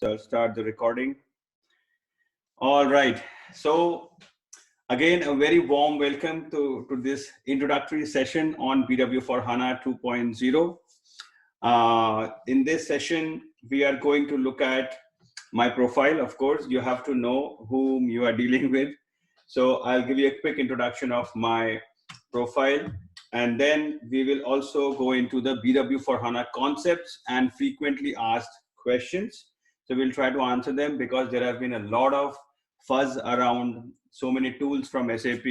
So I'll start the recording. All right. So again, a very warm welcome to this introductory session on BW for HANA 2.0. In this session, we are going to look at my profile. Of course, you have to know whom you are dealing with. So I'll give you a quick introduction of my profile. And then we will also go into the BW for HANA concepts and frequently asked questions. So we'll try to answer them because there have been a lot of fuzz around so many tools from SAP,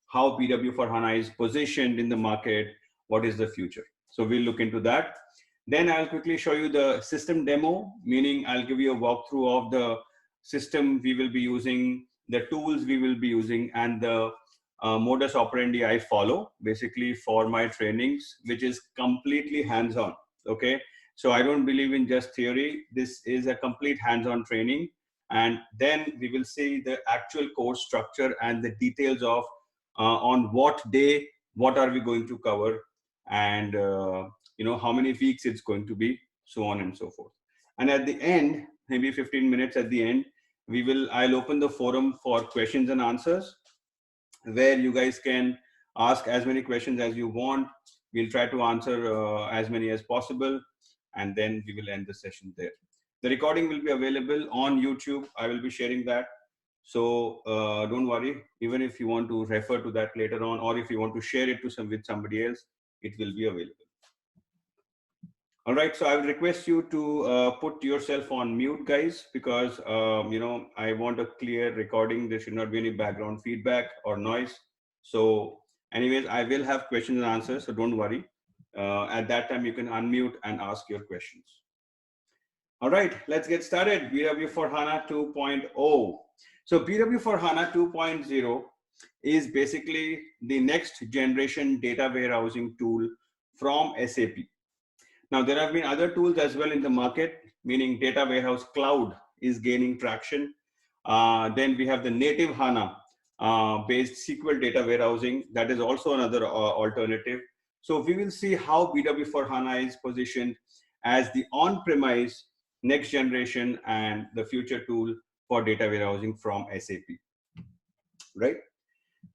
how BW for HANA is positioned in the market, what is the future. So we'll look into that. Then I'll quickly show you the system demo, meaning I'll give you a walkthrough of the system we will be using, the tools we will be using, and the modus operandi I follow basically for my trainings, which is completely hands-on. Okay, so I don't believe in just theory. This is a complete hands-on training, and then we will see the actual course structure and the details of on what day, what are we going to cover, and how many weeks it's going to be, so on and so forth. And at the end, maybe 15 minutes at the end, I'll open the forum for questions and answers, where you guys can ask as many questions as you want. We'll try to answer as many as possible, and then we will end the session there. The recording will be available on YouTube. I will be sharing that. So don't worry, even if you want to refer to that later on, or if you want to share it to with somebody else, it will be available. All right, so I would request you to put yourself on mute, guys, because I want a clear recording. There should not be any background feedback or noise. So anyways, I will have questions and answers, so don't worry. At that time, you can unmute and ask your questions. All right, let's get started. BW for HANA 2.0. So BW for HANA 2.0 is basically the next generation data warehousing tool from SAP. Now, there have been other tools as well in the market, meaning Data Warehouse Cloud is gaining traction. Then we have the native HANA based SQL data warehousing. That is also another alternative. So we will see how BW for HANA is positioned as the on-premise next generation and the future tool for data warehousing from SAP, right?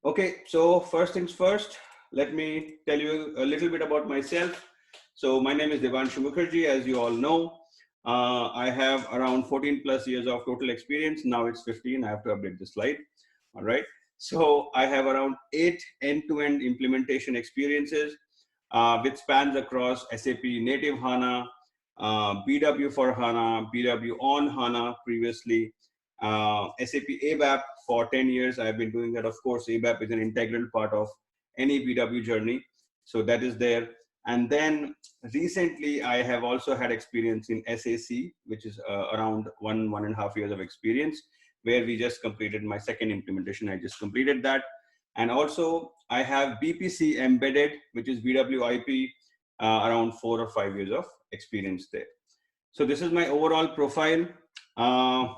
Okay, so first things first, let me tell you a little bit about myself. So my name is Devanshu Mukherjee, as you all know. I have around 14 plus years of total experience. Now it's 15, I have to update the slide. All right. So I have around 8 end-to-end implementation experiences, which spans across SAP Native HANA, BW for HANA, BW on HANA previously, SAP ABAP for 10 years. I've been doing that. Of course, ABAP is an integral part of any BW journey. So that is there. And then recently, I have also had experience in SAC, which is around 1.5 years of experience, where we just completed my second implementation. I just completed that. And also, I have BPC embedded, which is BWIP, around 4 or 5 years of experience there. So this is my overall profile.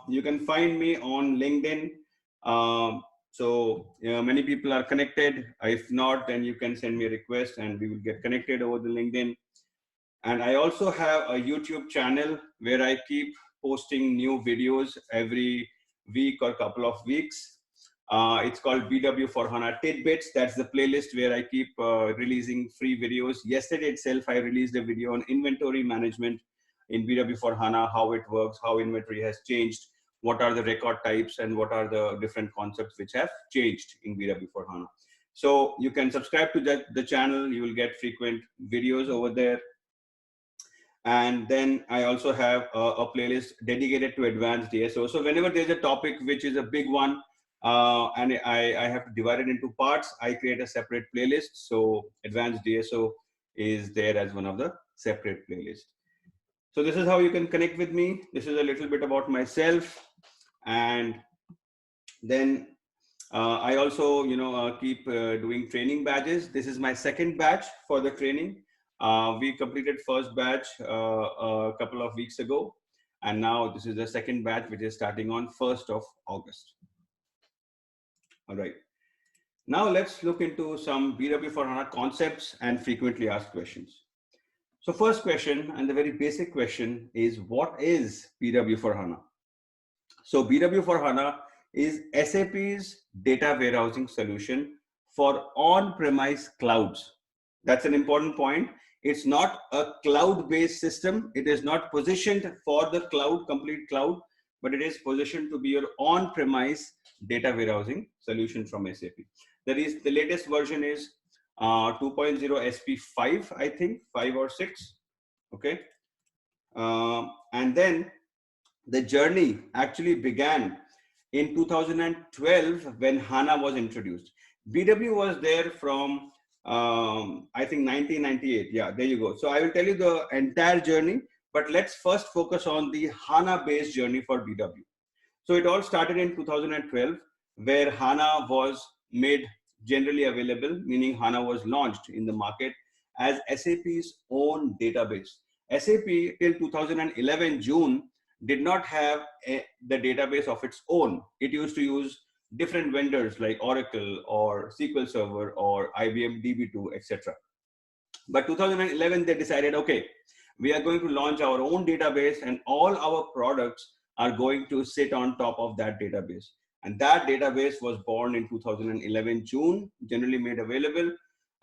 You can find me on LinkedIn. So many people are connected. If not, then you can send me a request and we will get connected over the LinkedIn. And I also have a YouTube channel where I keep posting new videos every week or couple of weeks. It's called BW for HANA Tidbits. That's the playlist where I keep releasing free videos. Yesterday itself, I released a video on inventory management in BW for HANA, how it works, how inventory has changed, what are the record types, and what are the different concepts which have changed in BW for HANA. So you can subscribe to the channel. You will get frequent videos over there. And then I also have a playlist dedicated to advanced DSO. So whenever there's a topic which is a big one, and I have to divide it into parts, I create a separate playlist. So advanced DSO is there as one of the separate playlists. So this is how you can connect with me. This is a little bit about myself. And then I also, keep doing training badges. This is my second batch for the training. We completed first batch a couple of weeks ago. And now this is the second batch, which is starting on 1st of August. All right. Now let's look into some BW for HANA concepts and frequently asked questions. So first question, and the very basic question, is what is BW for HANA? So BW for HANA is SAP's data warehousing solution for on-premise clouds. That's an important point. It's not a cloud-based system. It is not positioned for the cloud, complete cloud, but it is positioned to be your on-premise data warehousing solution from SAP. That is, the latest version is 2.0 SP5, I think, 5 or 6. Okay. And then the journey actually began in 2012 when HANA was introduced. BW was there from, I think, 1998. Yeah, there you go. So I will tell you the entire journey, but let's first focus on the HANA-based journey for BW. So it all started in 2012, where HANA was made generally available, meaning HANA was launched in the market as SAP's own database. SAP till 2011 June did not have the database of its own. It used to use different vendors like Oracle or SQL Server or IBM DB2, etc. But 2011, they decided, okay, we are going to launch our own database and all our products are going to sit on top of that database. And that database was born in 2011 June, generally made available,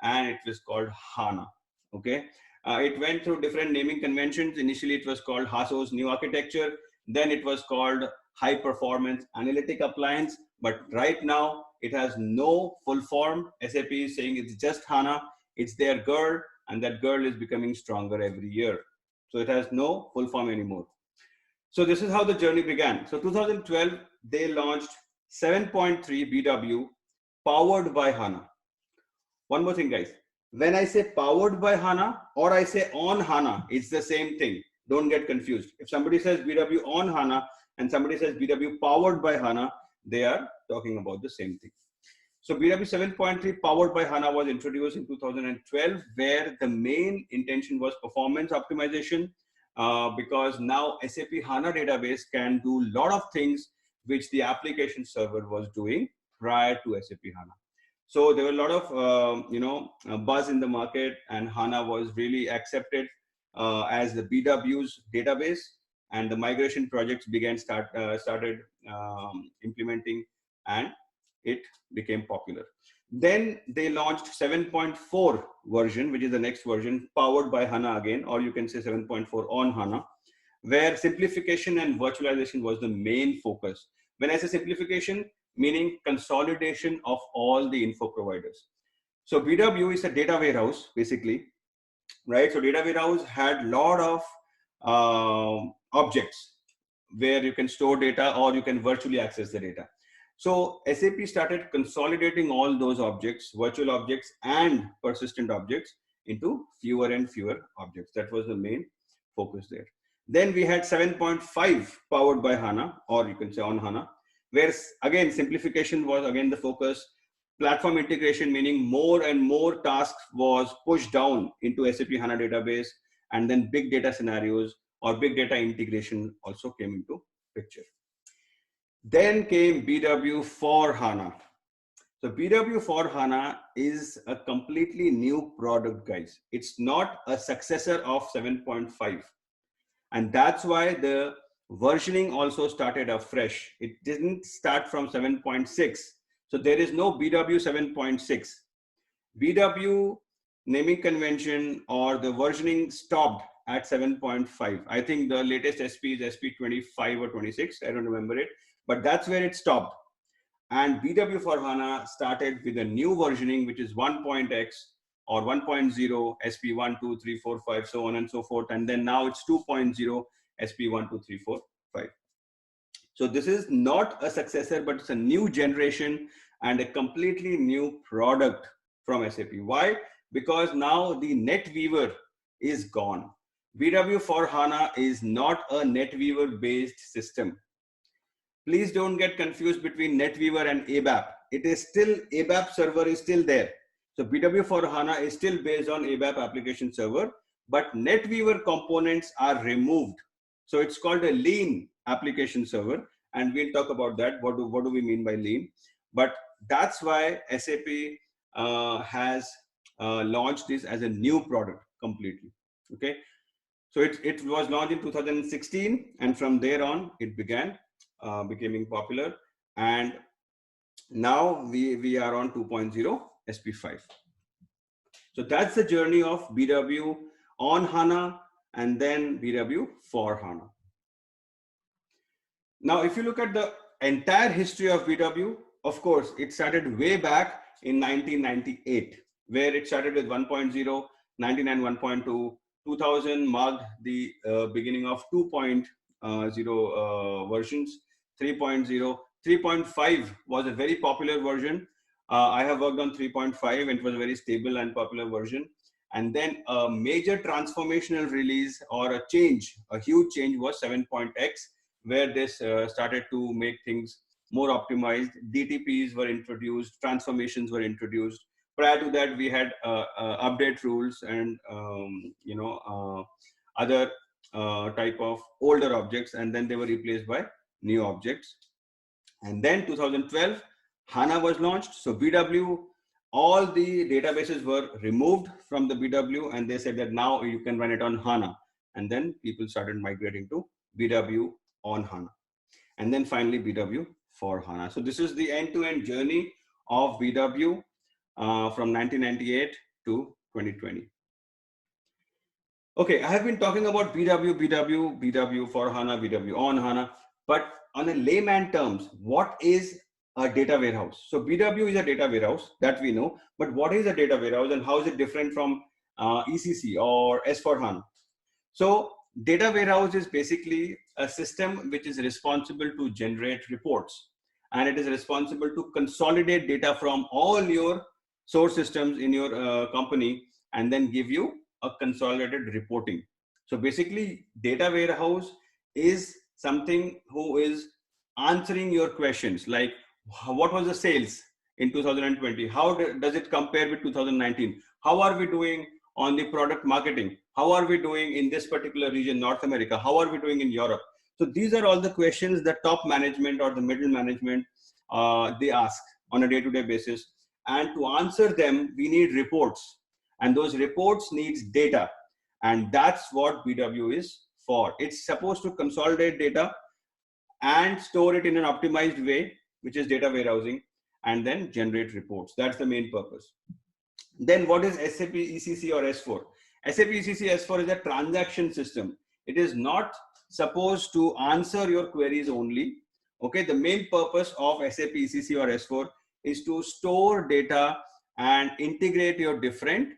and it was called HANA. Okay. It went through different naming conventions. Initially, it was called Haso's New Architecture. Then it was called High Performance Analytic Appliance. But right now, it has no full form. SAP is saying it's just HANA. It's their GERD, and that GERD is becoming stronger every year. So it has no full form anymore. So this is how the journey began. So 2012, they launched 7.3 BW powered by HANA. One more thing, guys. When I say powered by HANA or I say on HANA, it's the same thing. Don't get confused. If somebody says BW on HANA and somebody says BW powered by HANA, they are talking about the same thing. So BW 7.3 powered by HANA was introduced in 2012, where the main intention was performance optimization, because now SAP HANA database can do a lot of things which the application server was doing prior to SAP HANA. So there were a lot of buzz in the market, and HANA was really accepted as the BW's database, and the migration projects started implementing, and it became popular. Then they launched 7.4 version, which is the next version, powered by HANA again, or you can say 7.4 on HANA, where simplification and virtualization was the main focus. When I say simplification, meaning consolidation of all the info providers. So BW is a data warehouse, basically, right? So data warehouse had a lot of objects where you can store data or you can virtually access the data. So SAP started consolidating all those objects, virtual objects and persistent objects, into fewer and fewer objects. That was the main focus there. Then we had 7.5 powered by HANA, or you can say on HANA, where again simplification was again the focus. Platform integration, meaning more and more tasks was pushed down into SAP HANA database, and then big data scenarios or big data integration also came into picture. Then came BW for HANA. So BW for HANA is a completely new product, guys. It's not a successor of 7.5. And that's why the versioning also started afresh. It didn't start from 7.6. So there is no BW 7.6. BW naming convention or the versioning stopped at 7.5. I think the latest SP is SP 25 or 26. I don't remember it, but that's where it stopped. And BW for HANA started with a new versioning, which is 1.x or 1.0, SP 1, 2, 3, 4, 5, so on and so forth. And then now it's 2.0, SP 1, 2, 3, 4, 5. So this is not a successor, but it's a new generation and a completely new product from SAP. Why? Because now the NetWeaver is gone. BW for HANA is not a NetWeaver based system. Please don't get confused between NetWeaver and ABAP. It is still, ABAP server is still there. So BW for HANA is still based on ABAP application server, but NetWeaver components are removed. So it's called a lean application server, and we'll talk about that. What do we mean by lean? But that's why SAP has launched this as a new product completely. Okay, so it was launched in 2016, and from there on it began becoming popular, and now we are on 2.0 SP5. So that's the journey of BW on HANA and then BW for HANA. Now, if you look at the entire history of BW, of course, it started way back in 1998, where it started with 1.0, 99, 1.2, 2000 marked the beginning of 2.0 versions, 3.0, 3.5 was a very popular version. I have worked on 3.5 and it was a very stable and popular version. And then a major transformational release or a change, a huge change was 7.x, where this started to make things more optimized. DTPs were introduced, transformations were introduced. Prior to that, we had update rules and other type of older objects, and then they were replaced by new objects. And then 2012, HANA was launched. So BW, all the databases were removed from the BW, and they said that now you can run it on HANA. And then people started migrating to BW on HANA. And then finally BW for HANA. So this is the end-to-end journey of BW from 1998 to 2020. Okay, I have been talking about BW for HANA, BW on HANA, but on a layman terms, what is a data warehouse? So BW is a data warehouse that we know, but what is a data warehouse and how is it different from ECC or S4HANA? So data warehouse is basically a system which is responsible to generate reports, and it is responsible to consolidate data from all your source systems in your company and then give you a consolidated reporting. So basically data warehouse is something who is answering your questions like what was the sales in 2020? How does it compare with 2019? How are we doing on the product marketing? How are we doing in this particular region, North America? How are we doing in Europe? So these are all the questions that top management or the middle management, they ask on a day-to-day basis. And to answer them, we need reports. And those reports needs data. And that's what BW is for. It's supposed to consolidate data and store it in an optimized way, which is data warehousing, and then generate reports. That's the main purpose. Then what is SAP ECC or S4? SAP ECC S4 is a transaction system. It is not supposed to answer your queries only. Okay, the main purpose of SAP ECC or S4 is to store data and integrate your different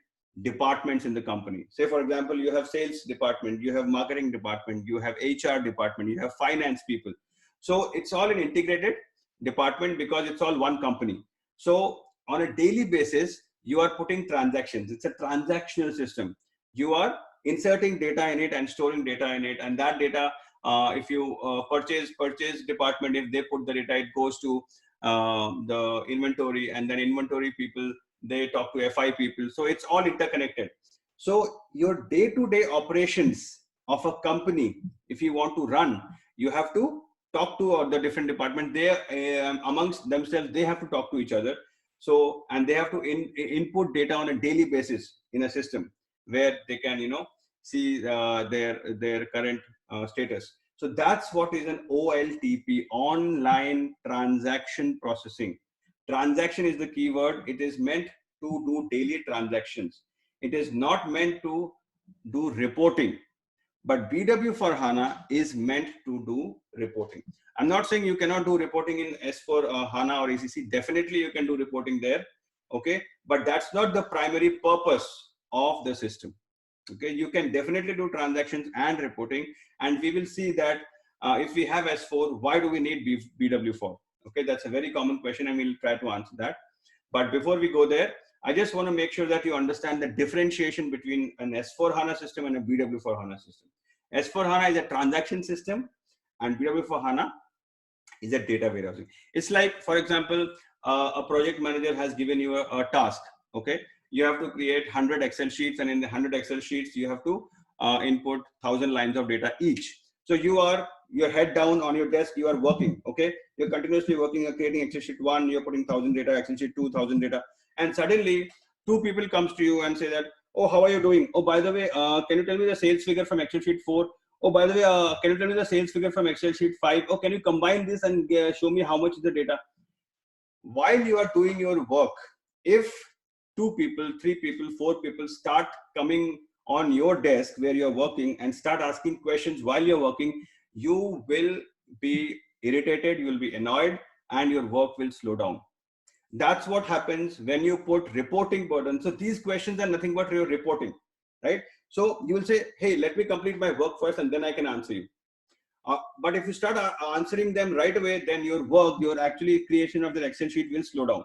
departments in the company. Say for example, you have sales department, you have marketing department, you have HR department, you have finance people. So it's all an integrated department because it's all one company. So on a daily basis, you are putting transactions. It's a transactional system. You are inserting data in it and storing data in it. And that data, if you purchase department, if they put the data, it goes to the inventory, and then inventory people, they talk to FI people. So it's all interconnected. So your day-to-day operations of a company, if you want to run, you have to talk to the different departments. They amongst themselves, they have to talk to each other. So, and they have to input data on a daily basis in a system where they can, see their current status. So that's what is an OLTP, online transaction processing. Transaction is the key word. It is meant to do daily transactions. It is not meant to do reporting. But BW for HANA is meant to do reporting. I'm not saying you cannot do reporting in S4 HANA or ECC. Definitely you can do reporting there. Okay, but that's not the primary purpose of the system. Okay, you can definitely do transactions and reporting, and we will see that if we have S4, why do we need BW for? Okay, that's a very common question, and we'll try to answer that. But before we go there, I just want to make sure that you understand the differentiation between an S4 HANA system and a BW for HANA system. S4 HANA is a transaction system, and BW for HANA is a data warehousing. It's like, for example, a project manager has given you a task. Okay, you have to create 100 Excel sheets, and in the 100 Excel sheets, you have to input 1,000 lines of data each. So you are your head down on your desk, you are working. Okay, you're continuously working, you're creating Excel sheet 1, you're putting 1,000 data, Excel sheet 2, 1,000 data, and suddenly 2 people comes to you and say that, Oh, how are you doing? Oh, by the way, can you tell me the sales figure from Excel sheet 4? Oh, by the way, can you tell me the sales figure from Excel sheet 5? Oh, can you combine this and show me how much is the data? While you are doing your work, if 2 people, 3 people, 4 people start coming on your desk where you're working and start asking questions while you're working, you will be irritated, you will be annoyed, and your work will slow down. That's what happens when you put reporting burden. So these questions are nothing but your reporting, right? So you will say, hey, let me complete my work first and then I can answer you. But if you start answering them right away, then your work, your actually creation of the Excel sheet will slow down.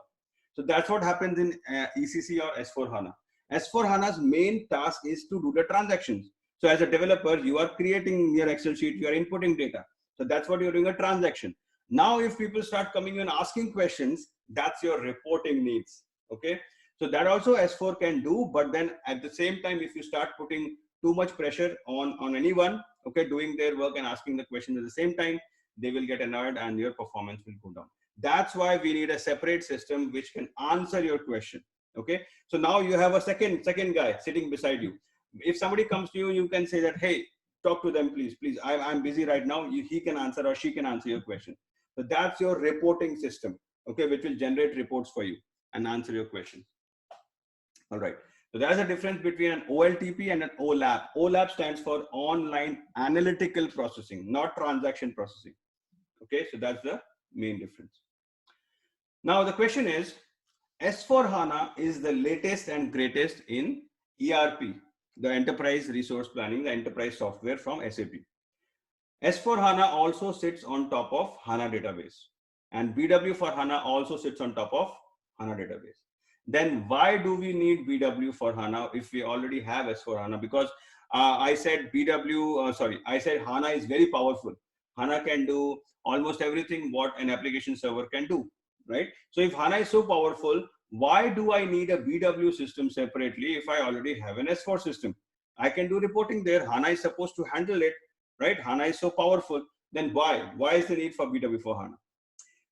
So that's what happens in ECC or S4HANA. S4HANA's main task is to do the transactions. So as a developer, you are creating your Excel sheet, you are inputting data. So that's what you're doing, a transaction. Now, if people start coming and asking questions, that's your reporting needs. Okay. So that also S4 can do, but then at the same time, if you start putting too much pressure on anyone, okay, doing their work and asking the questions at the same time, they will get annoyed and your performance will go down. That's why we need a separate system which can answer your question. Okay. So now you have a second guy sitting beside you. If somebody comes to you, you can say that, hey, talk to them, please. I'm busy right now. He can answer or she can answer your question. So that's your reporting system, okay, which will generate reports for you and answer your questions. All right. So there's a difference between an OLTP and an OLAP. OLAP stands for online analytical processing, not transaction processing. Okay, so that's the main difference. Now the question is, S4HANA is the latest and greatest in ERP, the enterprise resource planning, the enterprise software from SAP. S4HANA also sits on top of HANA database, and BW for HANA also sits on top of HANA database. Then why do we need BW for HANA if we already have S4HANA? Because I said I said HANA is very powerful. HANA can do almost everything what an application server can do, right? So if HANA is so powerful, why do I need a BW system separately if I already have an S4 system? I can do reporting there. HANA is supposed to handle it, right? HANA is so powerful. Then why? Why is the need for BW for HANA?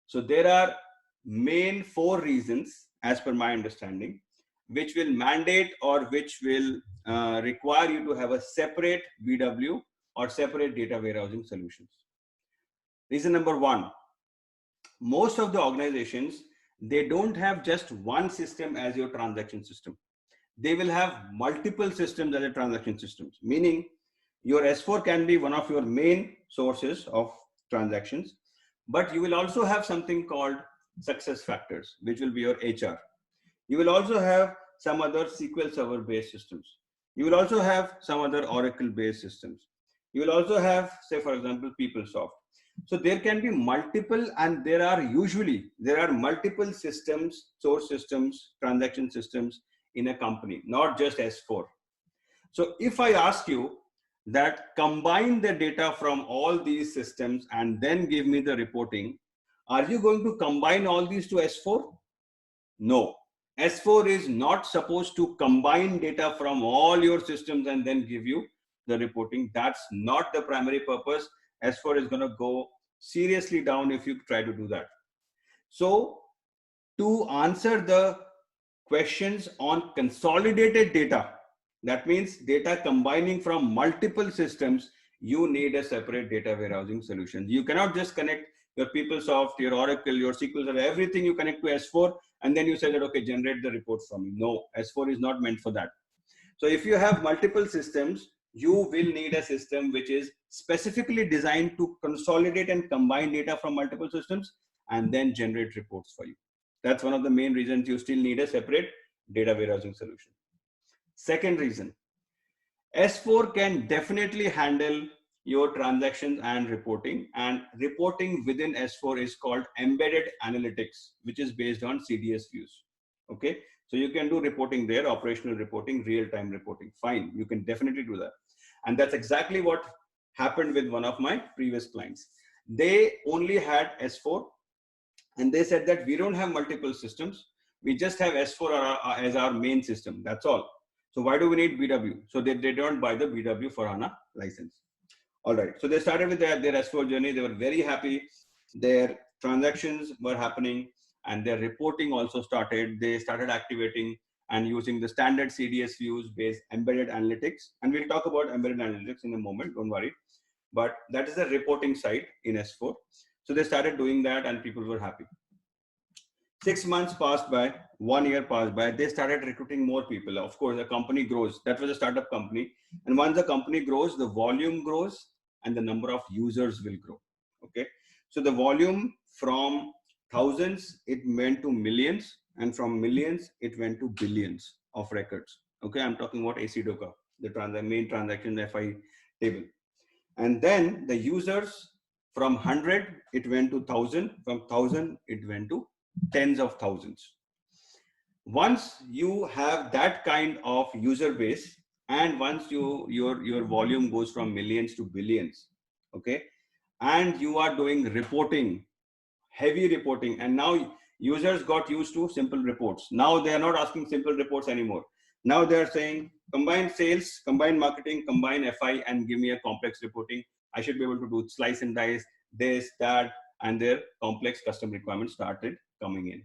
So there are main 4 reasons, as per my understanding, which will mandate or which will require you to have a separate BW or separate data warehousing solutions. Reason number 1, most of the organizations, they don't have just one system as your transaction system. They will have multiple systems as a transaction systems, meaning your S4 can be one of your main sources of transactions, but you will also have something called success factors, which will be your HR. You will also have some other SQL Server based systems. You will also have some other Oracle based systems. You will also have, say for example, PeopleSoft. So there can be multiple, and there are multiple systems, source systems, transaction systems in a company, not just S4. So if I ask you that combine the data from all these systems and then give me the reporting, are you going to combine all these to S4? No. S4 is not supposed to combine data from all your systems and then give you the reporting. That's not the primary purpose. S4 is going to go seriously down if you try to do that. So to answer the questions on consolidated data, that means data combining from multiple systems, you need a separate data warehousing solution. You cannot just connect your PeopleSoft, your Oracle, your SQL Server, everything you connect to S4 and then you say that, okay, generate the reports for me. No, S4 is not meant for that. So if you have multiple systems, you will need a system which is specifically designed to consolidate and combine data from multiple systems and then generate reports for you. That's one of the main reasons you still need a separate data warehousing solution. Second reason, S4 can definitely handle your transactions and reporting within S4 is called embedded analytics, which is based on CDS views. Okay. So you can do reporting there, operational reporting, real-time reporting. Fine. You can definitely do that. And that's exactly what happened with one of my previous clients. They only had S4 and they said that we don't have multiple systems. We just have S4 as our main system. That's all. So why do we need BW? So they don't buy the BW for HANA license. All right. So they started with their S4 journey. They were very happy. Their transactions were happening and their reporting also started. They started activating and using the standard CDS views based embedded analytics. And we'll talk about embedded analytics in a moment, don't worry. But that is the reporting side in S4. So they started doing that and people were happy. 6 months passed by, 1 year passed by, they started recruiting more people. Of course, the company grows. That was a startup company. And once the company grows, the volume grows and the number of users will grow. Okay. So the volume from thousands, it went to millions, and from millions, it went to billions of records. Okay. I'm talking about ACDOCA, the main transaction FI table. And then the users, from 100, it went to 1,000. From 1,000, it went to tens of thousands. Once you have that kind of user base, and once your volume goes from millions to billions, okay, and you are doing reporting, heavy reporting, and now users got used to simple reports. Now they are not asking simple reports anymore. Now they are saying combine sales, combine marketing, combine FI, and give me a complex reporting. I should be able to do slice and dice, this, that, and their complex custom requirements started coming in.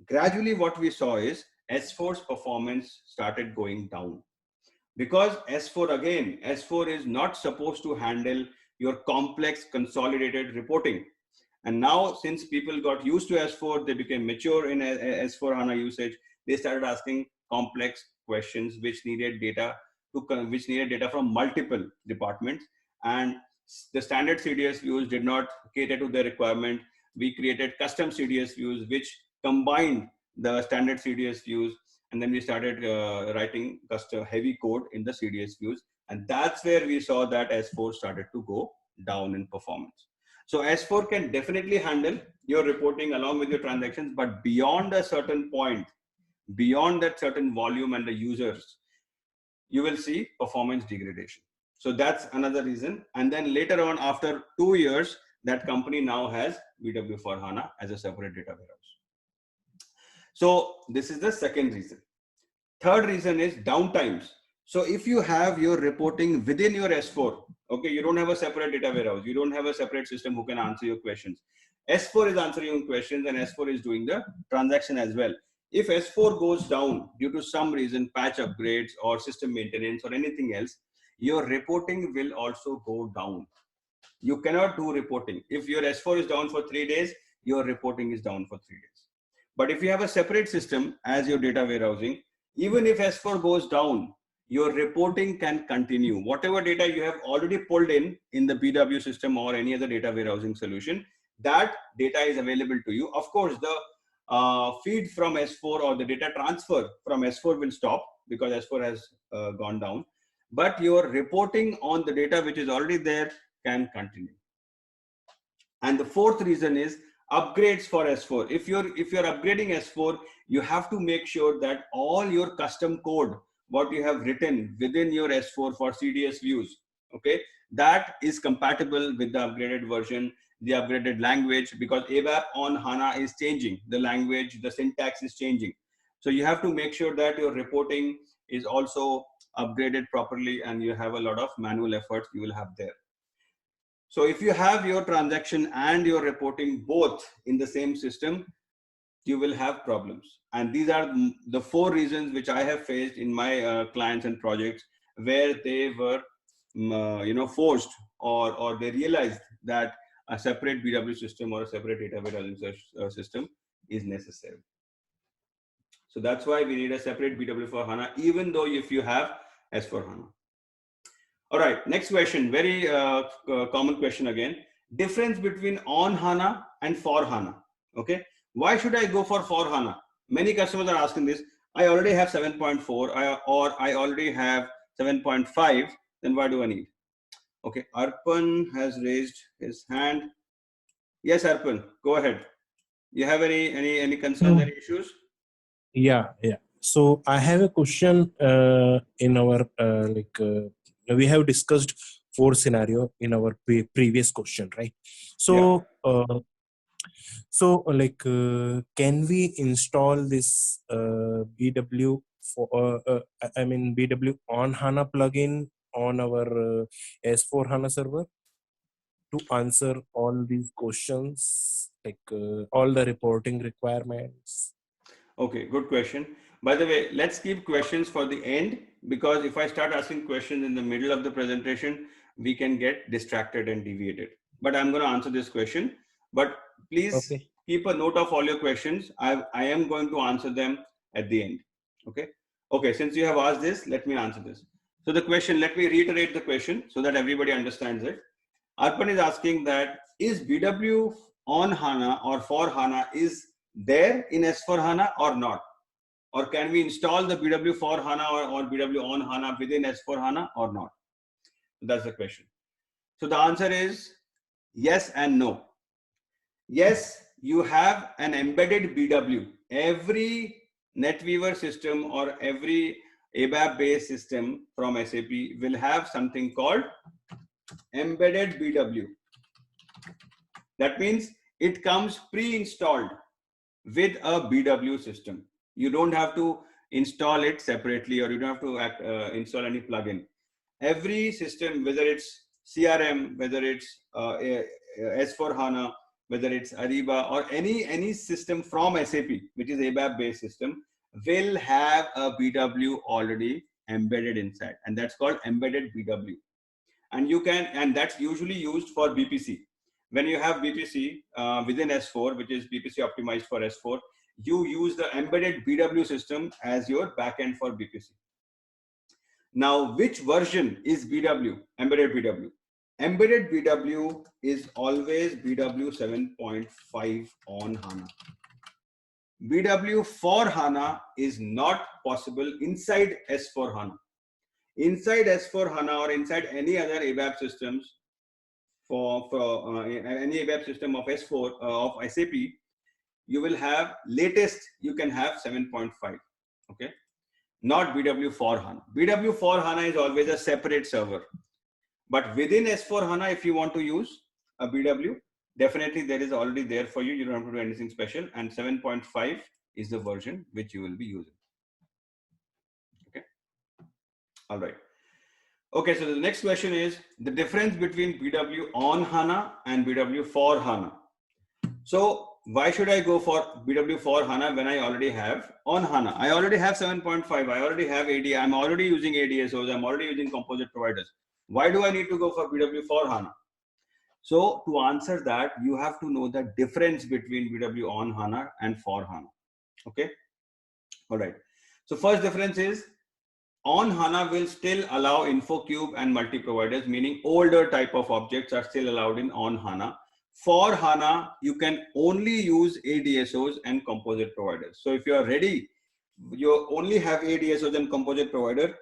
Gradually, what we saw is S4's performance started going down, because S4 is not supposed to handle your complex consolidated reporting. And now, since people got used to S4, they became mature in S4 HANA usage. They started asking complex questions which needed data from multiple departments. And the standard CDS views did not cater to their requirement. We created custom CDS views which combined the standard CDS views, and then we started writing custom heavy code in the CDS views. And that's where we saw that S4 started to go down in performance. So S4 can definitely handle your reporting along with your transactions, but beyond a certain point, beyond that certain volume and the users, you will see performance degradation. So that's another reason. And then later on, after 2 years, that company now has BW for HANA as a separate data warehouse. So this is the second reason. Third reason is downtimes. So if you have your reporting within your S4, okay, you don't have a separate data warehouse, you don't have a separate system who can answer your questions. S4 is answering your questions, and S4 is doing the transaction as well. If S4 goes down due to some reason, patch upgrades or system maintenance or anything else, your reporting will also go down. You cannot do reporting. If your S4 is down for 3 days, your reporting is down for 3 days. But if you have a separate system as your data warehousing, even if S4 goes down, your reporting can continue. Whatever data you have already pulled in the BW system or any other data warehousing solution, that data is available to you. Of course, the feed from S4 or the data transfer from S4 will stop because S4 has gone down. But your reporting on the data which is already there can continue. And the fourth reason is upgrades for S4. If you're upgrading S4, you have to make sure that all your custom code, what you have written within your S4 for CDS views, okay, that is compatible with the upgraded version, the upgraded language, because ABAP on HANA is changing. The language, the syntax is changing. So you have to make sure that your reporting is also upgraded properly, and you have a lot of manual efforts you will have there. So if you have your transaction and your reporting both in the same system, you will have problems. And these are the 4 reasons which I have faced in my clients and projects, where they were forced or they realized that a separate BW system or a separate data warehousing system is necessary. So that's why we need a separate BW for HANA, even though if you have S4 HANA. All right, next question, very common question again. Difference between on HANA and for HANA, okay? Why should I go for HANA? Many customers are asking this. I already have 7.4 or I already have 7.5, then why do I need? Okay, Arpan has raised his hand. Yes, Arpan, go ahead. You have any concerns, any issues? Yeah. So I have a question in our we have discussed 4 scenario in our previous question, right? So can we install this BW for BW on HANA plugin on our S4 HANA server to answer all these questions, all the reporting requirements? Okay, good question. By the way, let's keep questions for the end, because if I start asking questions in the middle of the presentation, we can get distracted and deviated. But I'm going to answer this question. But please Okay. keep a note of all your questions. I am going to answer them at the end. Okay. Okay. Since you have asked this, let me answer this. So the question, let me reiterate the question so that everybody understands it. Arpan is asking that, is BW on HANA or for HANA is there in S4 HANA or not? Or can we install the BW for HANA or BW on HANA within S4 HANA or not? That's the question. So the answer is yes and no. Yes, you have an embedded BW. Every NetWeaver system or every ABAP based system from SAP will have something called embedded BW. That means it comes pre-installed with a BW system. You don't have to install it separately, or you don't have to install any plugin. Every system, whether it's CRM, whether it's S4 HANA, whether it's Ariba, or any system from SAP, which is ABAP based system, will have a BW already embedded inside, and that's called embedded BW. And you can, and that's usually used for BPC. When you have BPC within S4, which is BPC optimized for S4, you use the embedded BW system as your backend for BPC. Now, which version is BW, embedded BW? Embedded BW is always BW 7.5 on HANA. BW for HANA is not possible inside S4 HANA. Inside S4 HANA or inside any other ABAP systems, for any ABAP system of S4 of SAP, you will have latest, you can have 7.5. Okay, not BW for HANA. BW for HANA is always a separate server. But within S4 HANA, if you want to use a BW, definitely there is already there for you. You don't have to do anything special. And 7.5 is the version which you will be using. Okay. All right. Okay, so the next question is the difference between BW on HANA and BW for HANA. So why should I go for BW for HANA when I already have on HANA? I already have 7.5, I already have AD, I'm already using ADSOs, I'm already using composite providers. Why do I need to go for BW for HANA? So to answer that, you have to know the difference between BW on HANA and for HANA. Okay, all right. So first difference is, on HANA will still allow InfoCube and multi-providers, meaning older type of objects are still allowed in on HANA. For HANA, you can only use ADSOs and composite providers. So if you are ready, you only have ADSOs and composite provider,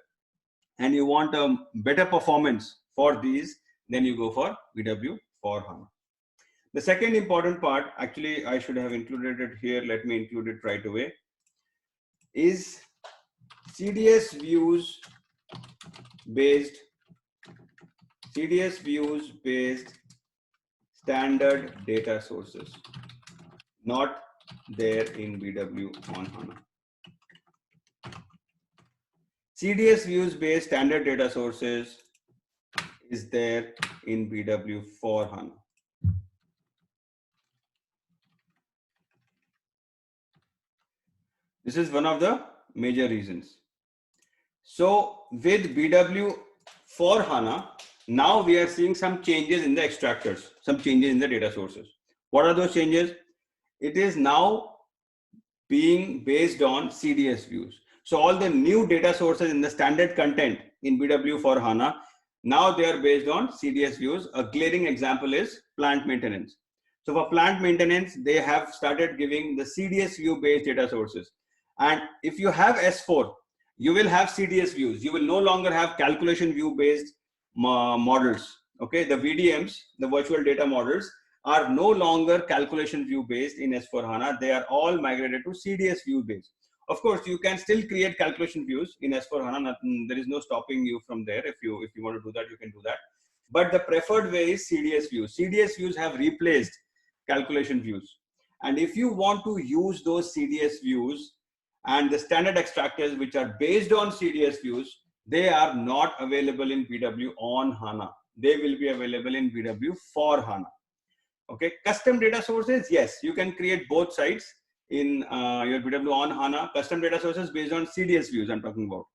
and you want a better performance for these, then you go for BW for HANA. The second important part, actually I should have included it here, let me include it right away, is CDS views based standard data sources, not there in BW on HANA. CDS views based standard data sources is there in BW for HANA. This is one of the major reasons. So with BW for HANA, now we are seeing some changes in the extractors, some changes in the data sources. What are those changes? It is now being based on CDS views. So all the new data sources in the standard content in BW for HANA, now they are based on CDS views. A glaring example is plant maintenance. So for plant maintenance, they have started giving the CDS view based data sources. And if you have S4, you will have CDS views. You will no longer have calculation view based models. Okay, the VDMs, the virtual data models, are no longer calculation view based in S4 HANA. They are all migrated to CDS view based. Of course, you can still create calculation views in S4 HANA. There is no stopping you from there. If you want to do that, you can do that. But the preferred way is CDS views. CDS views have replaced calculation views. And if you want to use those CDS views and the standard extractors which are based on CDS views, they are not available in BW on HANA. They will be available in BW for HANA. Okay, custom data sources, yes, you can create both sides. in your BW on HANA, custom data sources based on CDS views I'm talking about.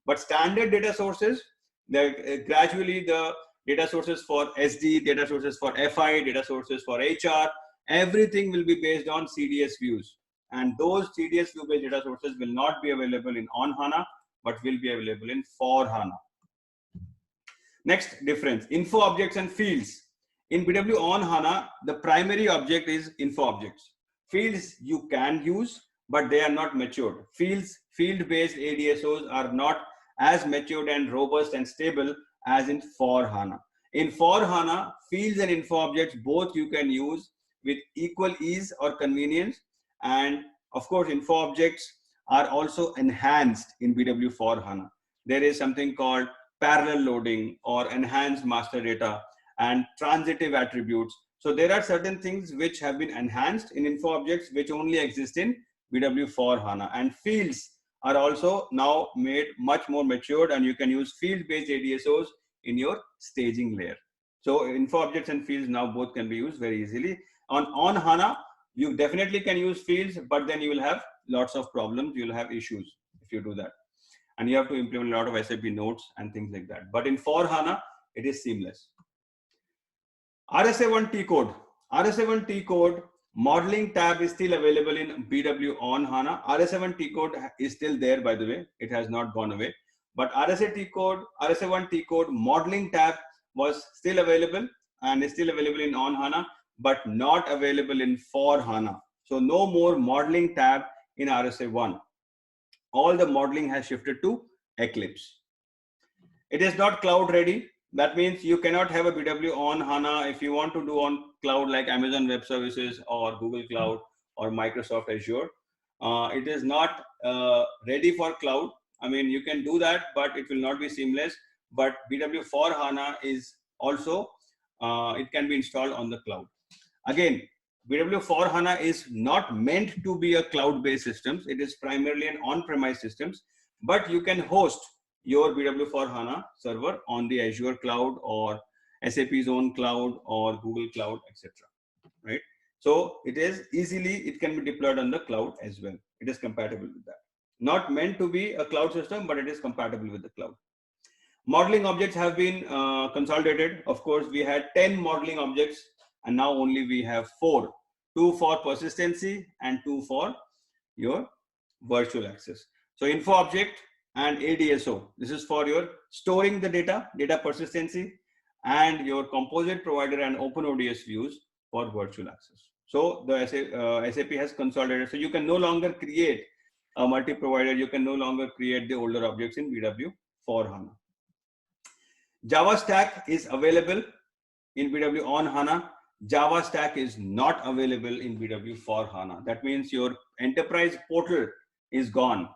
But standard data sources, gradually the data sources for SD, data sources for FI, data sources for HR, everything will be based on CDS views. And those CDS view based data sources will not be available in on HANA, but will be available in for HANA. Next difference, info objects and fields. In BW on HANA, the primary object is info objects. Fields you can use, but they are not matured. Field-based ADSOs are not as matured and robust and stable as in for HANA. In for HANA, fields and info objects, both you can use with equal ease or convenience. And of course, info objects are also enhanced in BW for HANA. There is something called parallel loading or enhanced master data and transitive attributes. So there are certain things which have been enhanced in info objects which only exist in BW for HANA, and fields are also now made much more matured, and you can use field-based ADSOs in your staging layer. So info objects and fields now both can be used very easily. On HANA, you definitely can use fields, but then you will have lots of problems. You will have issues if you do that. And you have to implement a lot of SAP nodes and things like that. But in for HANA, it is seamless. RSA1T code. RSA1T code modeling tab is still available in BW on HANA. RSA1T code is still there, by the way. It has not gone away. But RSA1T code modeling tab was still available and is still available in on HANA, but not available in for HANA. So no more modeling tab in RSA1. All the modeling has shifted to Eclipse. It is not cloud ready. That means you cannot have a BW on HANA if you want to do on cloud like Amazon Web Services or Google Cloud or Microsoft Azure. It is not ready for cloud. I mean, you can do that, but it will not be seamless. But BW for HANA is also, it can be installed on the cloud. Again, BW for HANA is not meant to be a cloud-based system. It is primarily an on-premise systems, but you can host your BW for HANA server on the Azure cloud or SAP's own cloud or Google Cloud, etc. Right? So it can be deployed on the cloud as well. It is compatible with that. Not meant to be a cloud system, but it is compatible with the cloud. Modeling objects have been consolidated. Of course, we had 10 modeling objects, and now only we have 4. 2 for persistency and 2 for your virtual access. So info object and ADSO. This is for your storing the data persistency, and your composite provider and OpenODS views for virtual access. So the SAP has consolidated. So you can no longer create a multi-provider. You can no longer create the older objects in BW for HANA. Java Stack is available in BW on HANA. Java Stack is not available in BW for HANA. That means your enterprise portal is gone.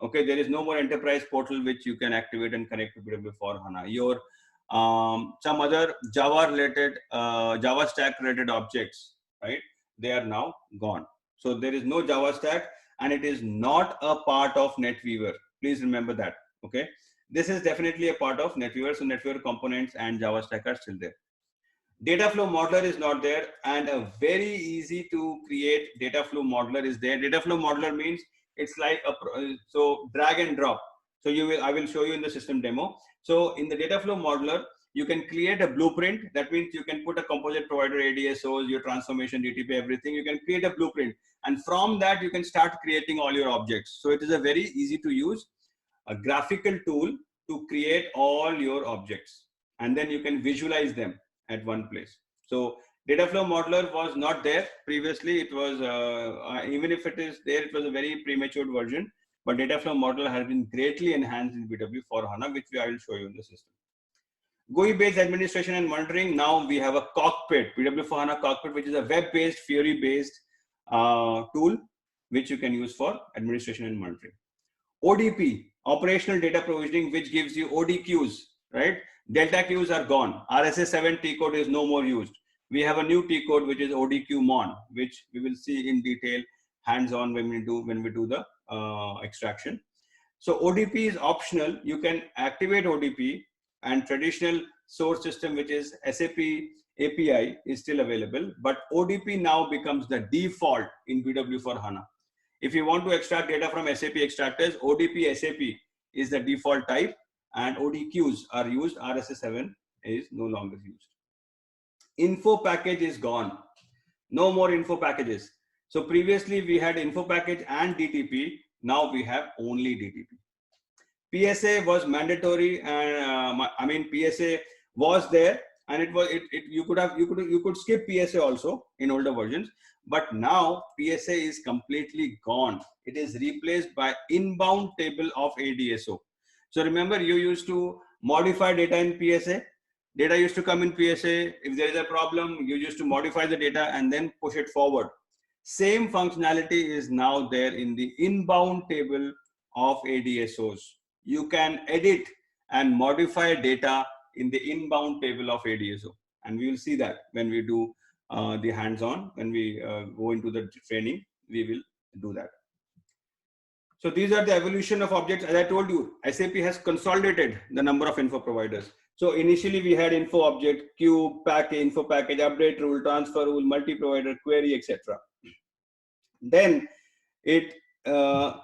Okay, there is no more enterprise portal which you can activate and connect to BW for HANA. Your some other Java related, Java Stack related objects, right? They are now gone. So there is no Java Stack, and it is not a part of NetWeaver. Please remember that. Okay, this is definitely a part of NetWeaver. So NetWeaver components and Java Stack are still there. Data flow modeler is not there, and a very easy to create data flow modeler is there. Data flow modeler means it's like so drag and drop. So I will show you in the system demo. So in the data flow modeler, you can create a blueprint. That means you can put a composite provider, ADSOs, your transformation, DTP, everything. You can create a blueprint, and from that you can start creating all your objects. So it is a very easy to use a graphical tool to create all your objects, and then you can visualize them at one place. So data flow modeler was not there previously. It was even if it is there, it was a very premature version. But data flow modeler has been greatly enhanced in BW for HANA, which I will show you in the system. GUI-based administration and monitoring. Now we have a cockpit, BW for HANA cockpit, which is a web-based, Fiori-based tool, which you can use for administration and monitoring. ODP, operational data provisioning, which gives you ODQs, right? Delta queues are gone. RSA7 T code is no more used. We have a new T code, which is ODQ Mon, which we will see in detail hands-on when we do the extraction. So ODP is optional. You can activate ODP, and traditional source system, which is SAP API, is still available. But ODP now becomes the default in BW for HANA. If you want to extract data from SAP extractors, ODP SAP is the default type, and ODQs are used. RSS7 is no longer used. Info package is gone. No more info packages. So previously we had info package and DTP. Now we have only DTP. PSA was mandatory, and PSA was there, and you could skip PSA also in older versions. But now PSA is completely gone. It is replaced by inbound table of ADSO. So remember, you used to modify data in PSA. Data used to come in PSA. If there is a problem, you used to modify the data and then push it forward. Same functionality is now there in the inbound table of ADSOs. You can edit and modify data in the inbound table of ADSO. And we will see that when we do the hands-on, when we go into the training, we will do that. So these are the evolution of objects. As I told you, SAP has consolidated the number of info providers. So initially we had info object, cube, package, info package, update rule, transfer rule, multi-provider, query, etc. Then it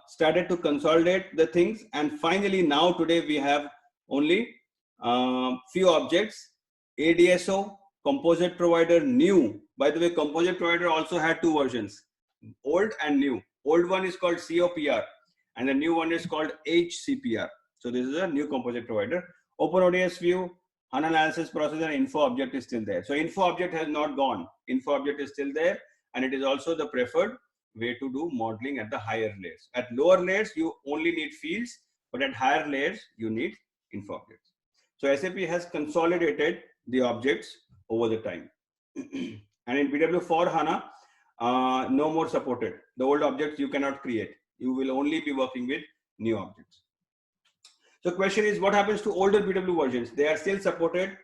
started to consolidate the things, and finally now today we have only few objects: ADSO, composite provider, new. By the way, composite provider also had two versions, old and new. Old one is called COPR and the new one is called HCPR. So this is a new composite provider. OpenODS view, HANA analysis process, and info object is still there. So info object has not gone. Info object is still there, and it is also the preferred way to do modeling at the higher layers. At lower layers, you only need fields, but at higher layers, you need info objects. So SAP has consolidated the objects over the time. And in BW for HANA, no more supported. The old objects you cannot create. You will only be working with new objects. So question is, what happens to older BW versions? They are still supported.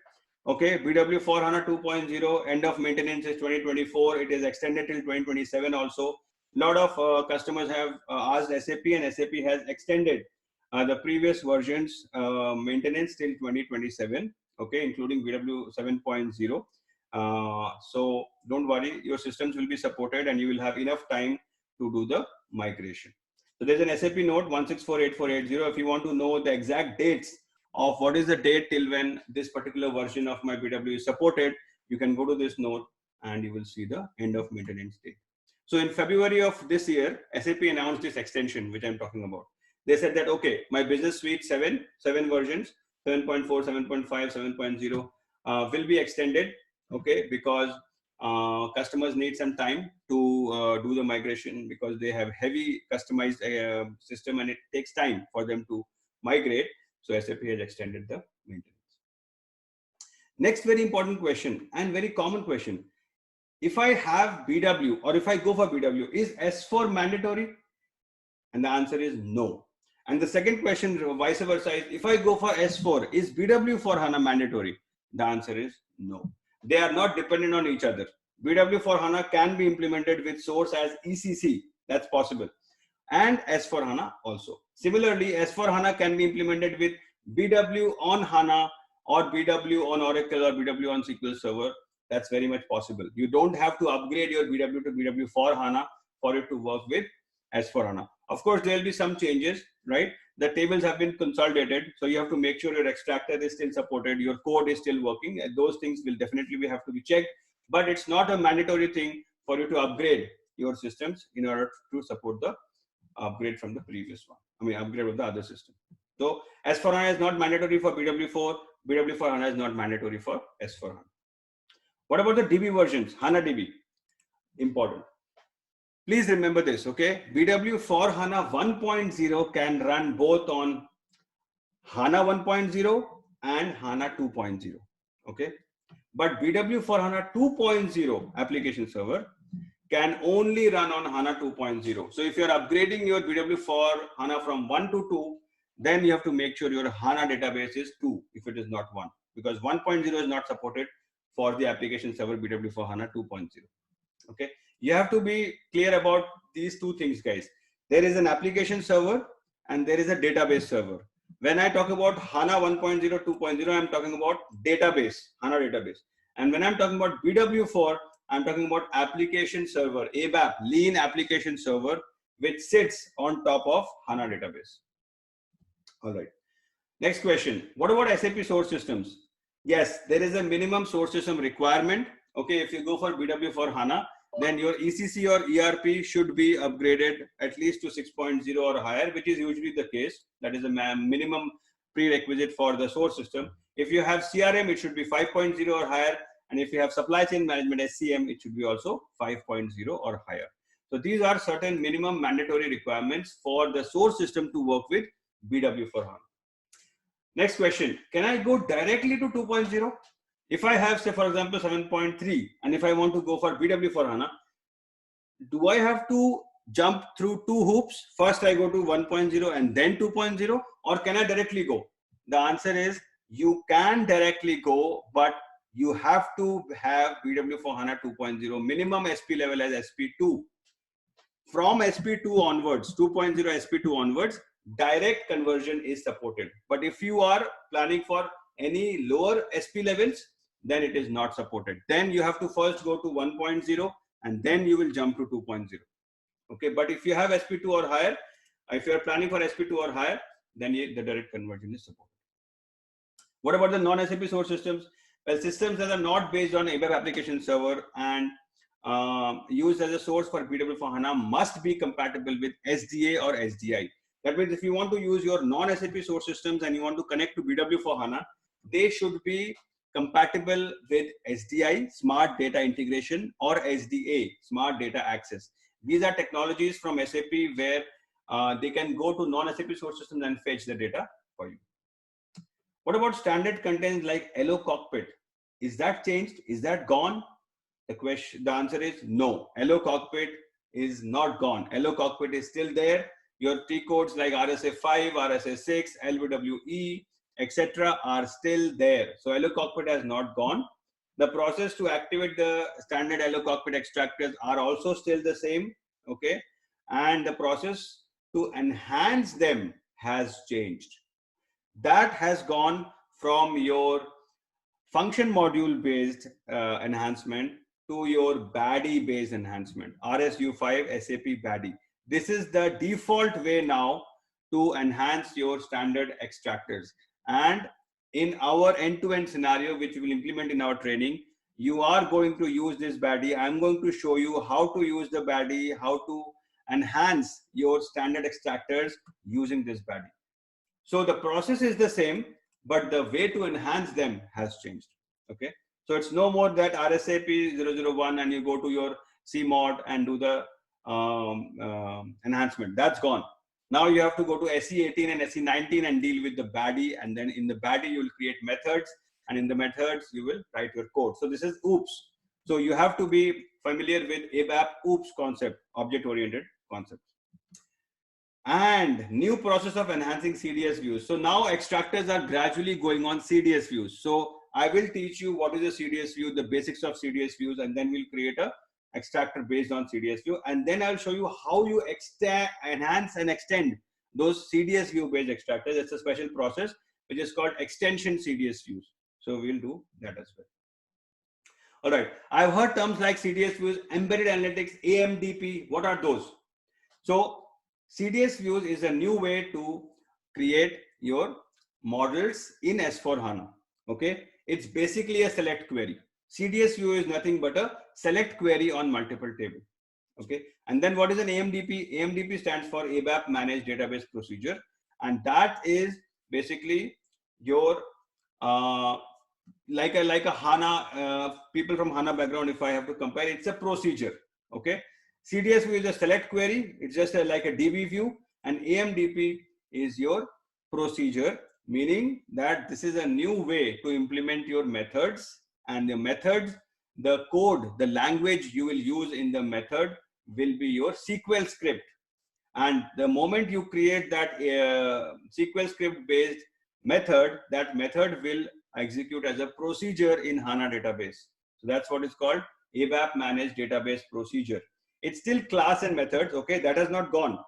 Okay, BW for HANA 2.0, end of maintenance is 2024. It is extended till 2027 also. A lot of customers have asked SAP, and SAP has extended the previous versions maintenance till 2027, okay, including BW 7.0. So don't worry, your systems will be supported and you will have enough time to do the migration. So there's an SAP note 1648480. If you want to know the exact dates of what is the date till when this particular version of my BW is supported, you can go to this note and you will see the end of maintenance date. So in February of this year, SAP announced this extension, which I'm talking about. They said that, okay, my business suite 7 versions, 7.4, 7.5, 7.0 will be extended, okay, because customers need some time to do the migration, because they have heavy customized system and it takes time for them to migrate. So SAP has extended the maintenance. Next very important question and very common question. If I have BW or if I go for BW, is S4 mandatory? And the answer is no. And the second question, vice versa, is if I go for S4, is BW for HANA mandatory? The answer is no. They are not dependent on each other. BW for HANA can be implemented with source as ECC. That's possible. And S4 HANA also. Similarly, S4 HANA can be implemented with BW on HANA or BW on Oracle or BW on SQL Server. That's very much possible. You don't have to upgrade your BW to BW for HANA for it to work with S4 HANA. Of course, there will be some changes, right? The tables have been consolidated. So you have to make sure your extractor is still supported, your code is still working. And those things will definitely have to be checked. But it's not a mandatory thing for you to upgrade your systems in order to support the upgrade from the previous one. I mean, upgrade of the other system. So S4 HANA is not mandatory for BW4. BW for HANA is not mandatory for S4 HANA. What about the DB versions? HANA DB, important. Please remember this, okay? BW for HANA 1.0 can run both on HANA 1.0 and HANA 2.0, okay? But BW for HANA 2.0 application server can only run on HANA 2.0. So if you're upgrading your BW for HANA from 1 to 2, then you have to make sure your HANA database is 2 if it is not 1, because 1.0 is not supported for the application server BW for HANA 2.0. Okay, you have to be clear about these two things, guys. There is an application server and there is a database server. When I talk about HANA 1.0, 2.0, I'm talking about database, HANA database. And when I'm talking about BW4, I'm talking about application server, ABAP, lean application server, which sits on top of HANA database. All right. Next question. What about SAP source systems? Yes, there is a minimum source system requirement. Okay, if you go for BW for HANA, then your ECC or ERP should be upgraded at least to 6.0 or higher, which is usually the case. That is a minimum prerequisite for the source system. If you have CRM, it should be 5.0 or higher. And if you have supply chain management, SCM, it should be also 5.0 or higher. So these are certain minimum mandatory requirements for the source system to work with BW for HANA. Next question, can I go directly to 2.0? If I have, say, for example, 7.3, and if I want to go for BW for HANA, do I have to jump through two hoops? First, I go to 1.0 and then 2.0, or can I directly go? The answer is you can directly go, but you have to have BW for HANA 2.0 minimum SP level as SP2. From SP2 onwards, 2.0 SP2 onwards, direct conversion is supported. But if you are planning for any lower SP levels, then it is not supported. Then you have to first go to 1.0 and then you will jump to 2.0. Okay, but if you have SP2 or higher, if you are planning for SP2 or higher, then the direct conversion is supported. What about the non-SAP source systems? Well, systems that are not based on ABAP application server and used as a source for BW for HANA must be compatible with SDA or SDI. That means if you want to use your non-SAP source systems and you want to connect to BW for HANA, they should be compatible with SDI, Smart Data Integration, or SDA, Smart Data Access. These are technologies from SAP where they can go to non-SAP source systems and fetch the data for you. What about standard contents like Hello Cockpit? Is that changed? Is that gone? The answer is no. Hello Cockpit is not gone. Hello Cockpit is still there. Your T codes like RSA5, RSA6, LWE, etc. are still there. So Hello Cockpit has not gone. The process to activate the standard Hello Cockpit extractors are also still the same. Okay, and the process to enhance them has changed. That has gone from your function module based enhancement to your BADI based enhancement, RSU5 SAP BADI. This is the default way now to enhance your standard extractors. And in our end-to-end scenario, which we will implement in our training, you are going to use this BADI. I'm going to show you how to use the BADI, how to enhance your standard extractors using this BADI. So the process is the same, but the way to enhance them has changed. Okay, so it's no more that RSAP 001 and you go to your CMOD and do the enhancement. That's gone. Now you have to go to SE18 and SE19 and deal with the BADI, and then in the BADI you will create methods, and in the methods you will write your code. So this is OOPS. So you have to be familiar with ABAP OOPS concept, object-oriented concept. And new process of enhancing CDS views. So now extractors are gradually going on CDS views. So I will teach you what is a CDS view, the basics of CDS views, and then we'll create a extractor based on CDS view. And then I'll show you how you enhance and extend those CDS view based extractors. It's a special process which is called extension CDS views. So we'll do that as well. All right. I've heard terms like CDS views, embedded analytics, AMDP. What are those? So CDS views is a new way to create your models in S4HANA. Okay, it's basically a select query. CDS view is nothing but a select query on multiple tables. Okay, and then what is an AMDP? AMDP stands for ABAP Managed Database Procedure, and that is basically your like a HANA people from HANA background. If I have to compare, it's a procedure. Okay. CDS view is a select query. It's just like a DB view, and AMDP is your procedure, meaning that this is a new way to implement your methods, and the methods, the code, the language you will use in the method will be your SQL script. And the moment you create that SQL script based method, that method will execute as a procedure in HANA database. So that's what is called ABAP Managed Database Procedure. It's still class and methods, okay? That has not gone.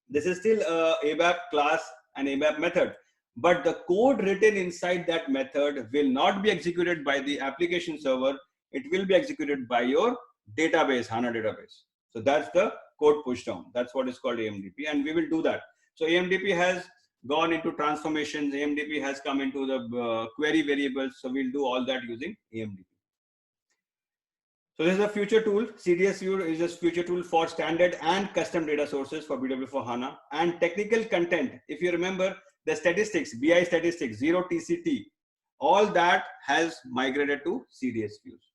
This is still ABAP class and ABAP method. But the code written inside that method will not be executed by the application server. It will be executed by your database, HANA database. So that's the code push down. That's what is called AMDP, and we will do that. So AMDP has gone into transformations. AMDP has come into the query variables. So we'll do all that using AMDP. So this is a future tool. CDS View is a future tool for standard and custom data sources for BW for HANA. And technical content, if you remember the statistics, BI statistics, zero TCT, all that has migrated to CDS Views,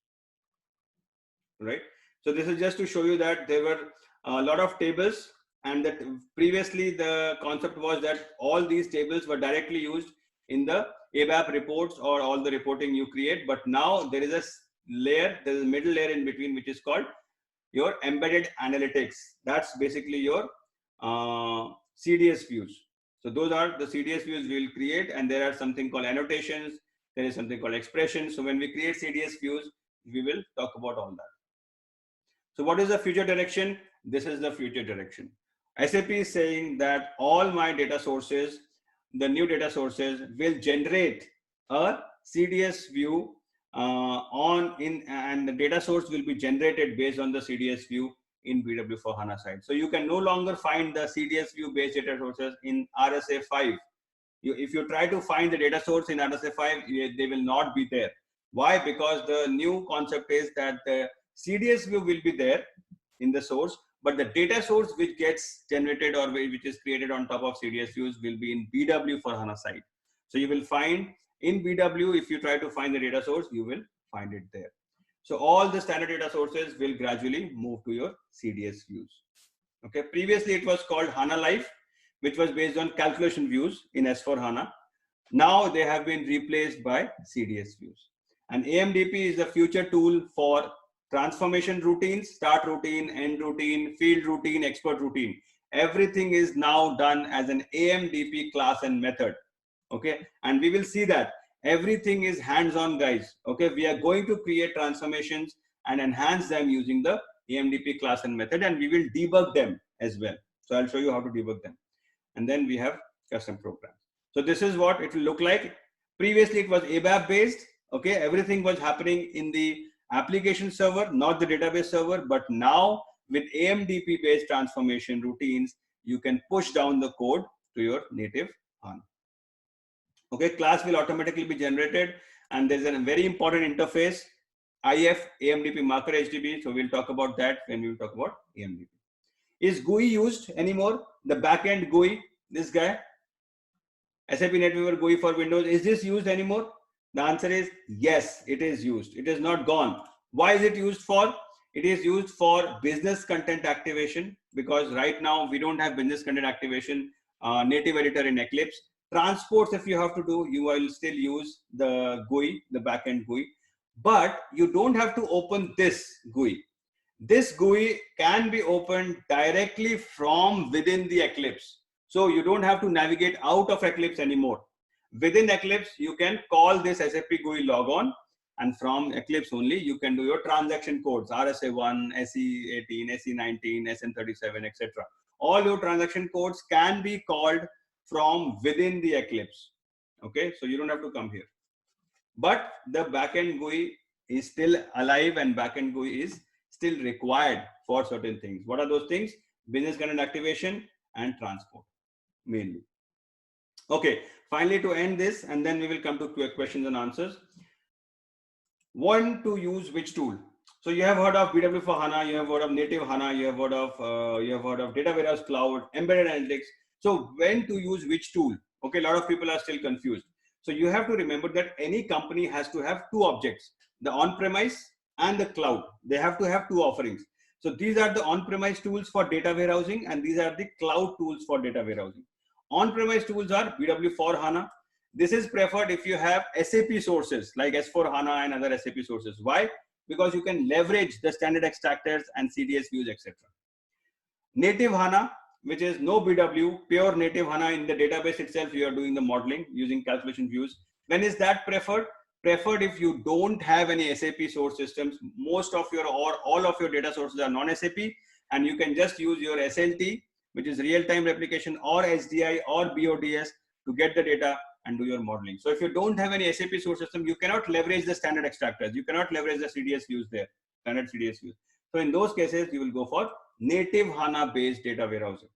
right? So this is just to show you that there were a lot of tables, and that previously the concept was that all these tables were directly used in the ABAP reports or all the reporting you create. But now there is a layer, there is a middle layer in between, which is called your embedded analytics. That's basically your CDS views. So those are the CDS views we will create, and there are something called annotations. There is something called expressions. So when we create CDS views, we will talk about all that. So what is the future direction? This is the future direction. SAP is saying that all my data sources, the new data sources, will generate a CDS view and the data source will be generated based on the CDS view in BW for HANA side. So you can no longer find the CDS view based data sources in RSA 5. If you try to find the data source in RSA 5, they will not be there. Why? Because the new concept is that the CDS view will be there in the source, but the data source which gets generated or which is created on top of CDS views will be in BW for HANA side. So you will find in BW, if you try to find the data source, you will find it there. So all the standard data sources will gradually move to your CDS views. Okay. Previously it was called HANA Life, which was based on calculation views in S4 HANA. Now they have been replaced by CDS views. And AMDP is the future tool for transformation routines, start routine, end routine, field routine, expert routine. Everything is now done as an AMDP class and method. Okay. And we will see that everything is hands-on, guys. Okay. We are going to create transformations and enhance them using the AMDP class and method, and we will debug them as well. So I'll show you how to debug them. And then we have custom programs. So this is what it will look like. Previously it was ABAP based. Okay. Everything was happening in the application server, not the database server. But now with AMDP based transformation routines, you can push down the code to your native HANA. Okay. Class will automatically be generated, and there's a very important interface, IF AMDP marker HDB. So we'll talk about that when we will talk about AMDP. Is GUI used anymore? The backend GUI, this guy, SAP NetWeaver GUI for Windows, is this used anymore? The answer is yes, it is used. It is not gone. Why is it used for? It is used for business content activation, because right now we don't have business content activation native editor in Eclipse. Transports, if you have to do, you will still use the GUI, the backend GUI, but you don't have to open this GUI. This GUI can be opened directly from within the Eclipse. So you don't have to navigate out of Eclipse anymore. Within Eclipse, you can call this SAP GUI logon, and from Eclipse only, you can do your transaction codes, RSA1, SE18, SE19, SN37, etc. All your transaction codes can be called from within the Eclipse. Okay, so you don't have to come here. But the backend GUI is still alive, and backend GUI is still required for certain things. What are those things? Business content activation and transport mainly. Okay, finally to end this, and then we will come to questions and answers. When to use which tool? So you have heard of BW for HANA, you have heard of native HANA, you have heard of Data Warehouse Cloud, Embedded Analytics. So when to use which tool? Okay, a lot of people are still confused. So you have to remember that any company has to have two objects, the on-premise and the cloud. They have to have two offerings. So these are the on-premise tools for data warehousing, and these are the cloud tools for data warehousing. On-premise tools are BW for HANA. This is preferred if you have SAP sources like S4 HANA and other SAP sources. Why? Because you can leverage the standard extractors and CDS views, etc. Native HANA, which is no BW, pure native HANA. In the database itself, you are doing the modeling using calculation views. When is that preferred? Preferred if you don't have any SAP source systems. Most of your or all of your data sources are non-SAP, and you can just use your SLT, which is real-time replication, or SDI or BODS to get the data and do your modeling. So if you don't have any SAP source system, you cannot leverage the standard extractors. You cannot leverage the CDS views there, standard CDS views. So in those cases, you will go for native HANA based data warehousing.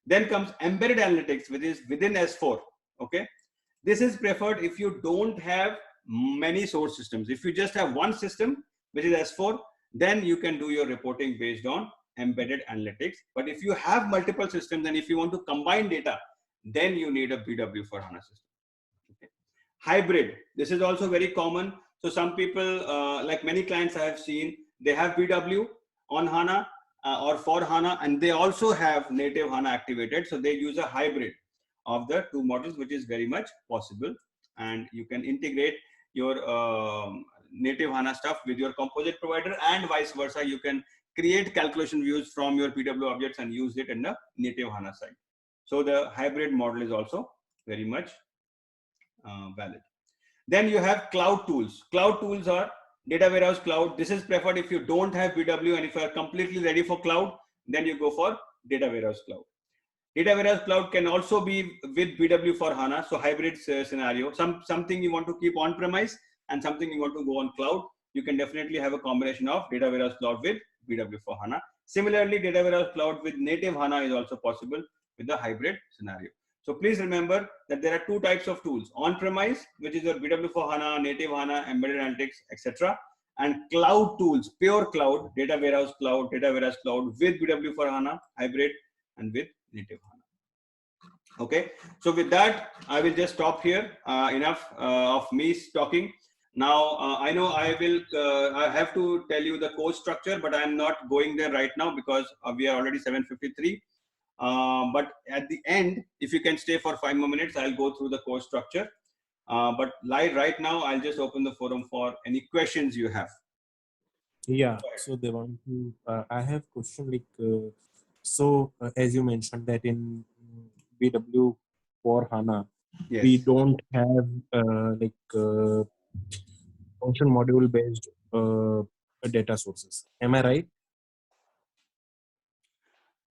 Then comes embedded analytics, which is within S4. Okay, this is preferred if you don't have many source systems. If you just have one system, which is S4, then you can do your reporting based on embedded analytics. But if you have multiple systems and if you want to combine data, then you need a BW for HANA system. Okay. Hybrid, this is also very common. So some people, like many clients I have seen, they have BW on HANA or for HANA, and they also have native HANA activated. So they use a hybrid of the two models, which is very much possible. And you can integrate your native HANA stuff with your composite provider, and vice versa. You can create calculation views from your PW objects and use it in the native HANA side. So the hybrid model is also very much valid. Then you have cloud tools. Cloud tools are data warehouse cloud. This is preferred if you don't have BW, and if you are completely ready for cloud, then you go for data warehouse cloud. Data warehouse cloud can also be with BW for HANA. So hybrid scenario, something you want to keep on premise and something you want to go on cloud. You can definitely have a combination of data warehouse cloud with BW for HANA. Similarly, data warehouse cloud with native HANA is also possible with the hybrid scenario. So please remember that there are two types of tools: on-premise, which is your BW for HANA, native HANA, embedded analytics, etc., and cloud tools, pure cloud, data warehouse cloud with BW for HANA, hybrid, and with native HANA. Okay, so with that, I will just stop here. Enough of me talking. Now, I know I have to tell you the course structure, but I'm not going there right now because we are already 7:53. But at the end, if you can stay for 5 more minutes, I'll go through the course structure. But right now, I'll just open the forum for any questions you have. Yeah, so they want to, I have question like, as you mentioned that in BW for HANA, Yes. we don't have function module based data sources. Am I right?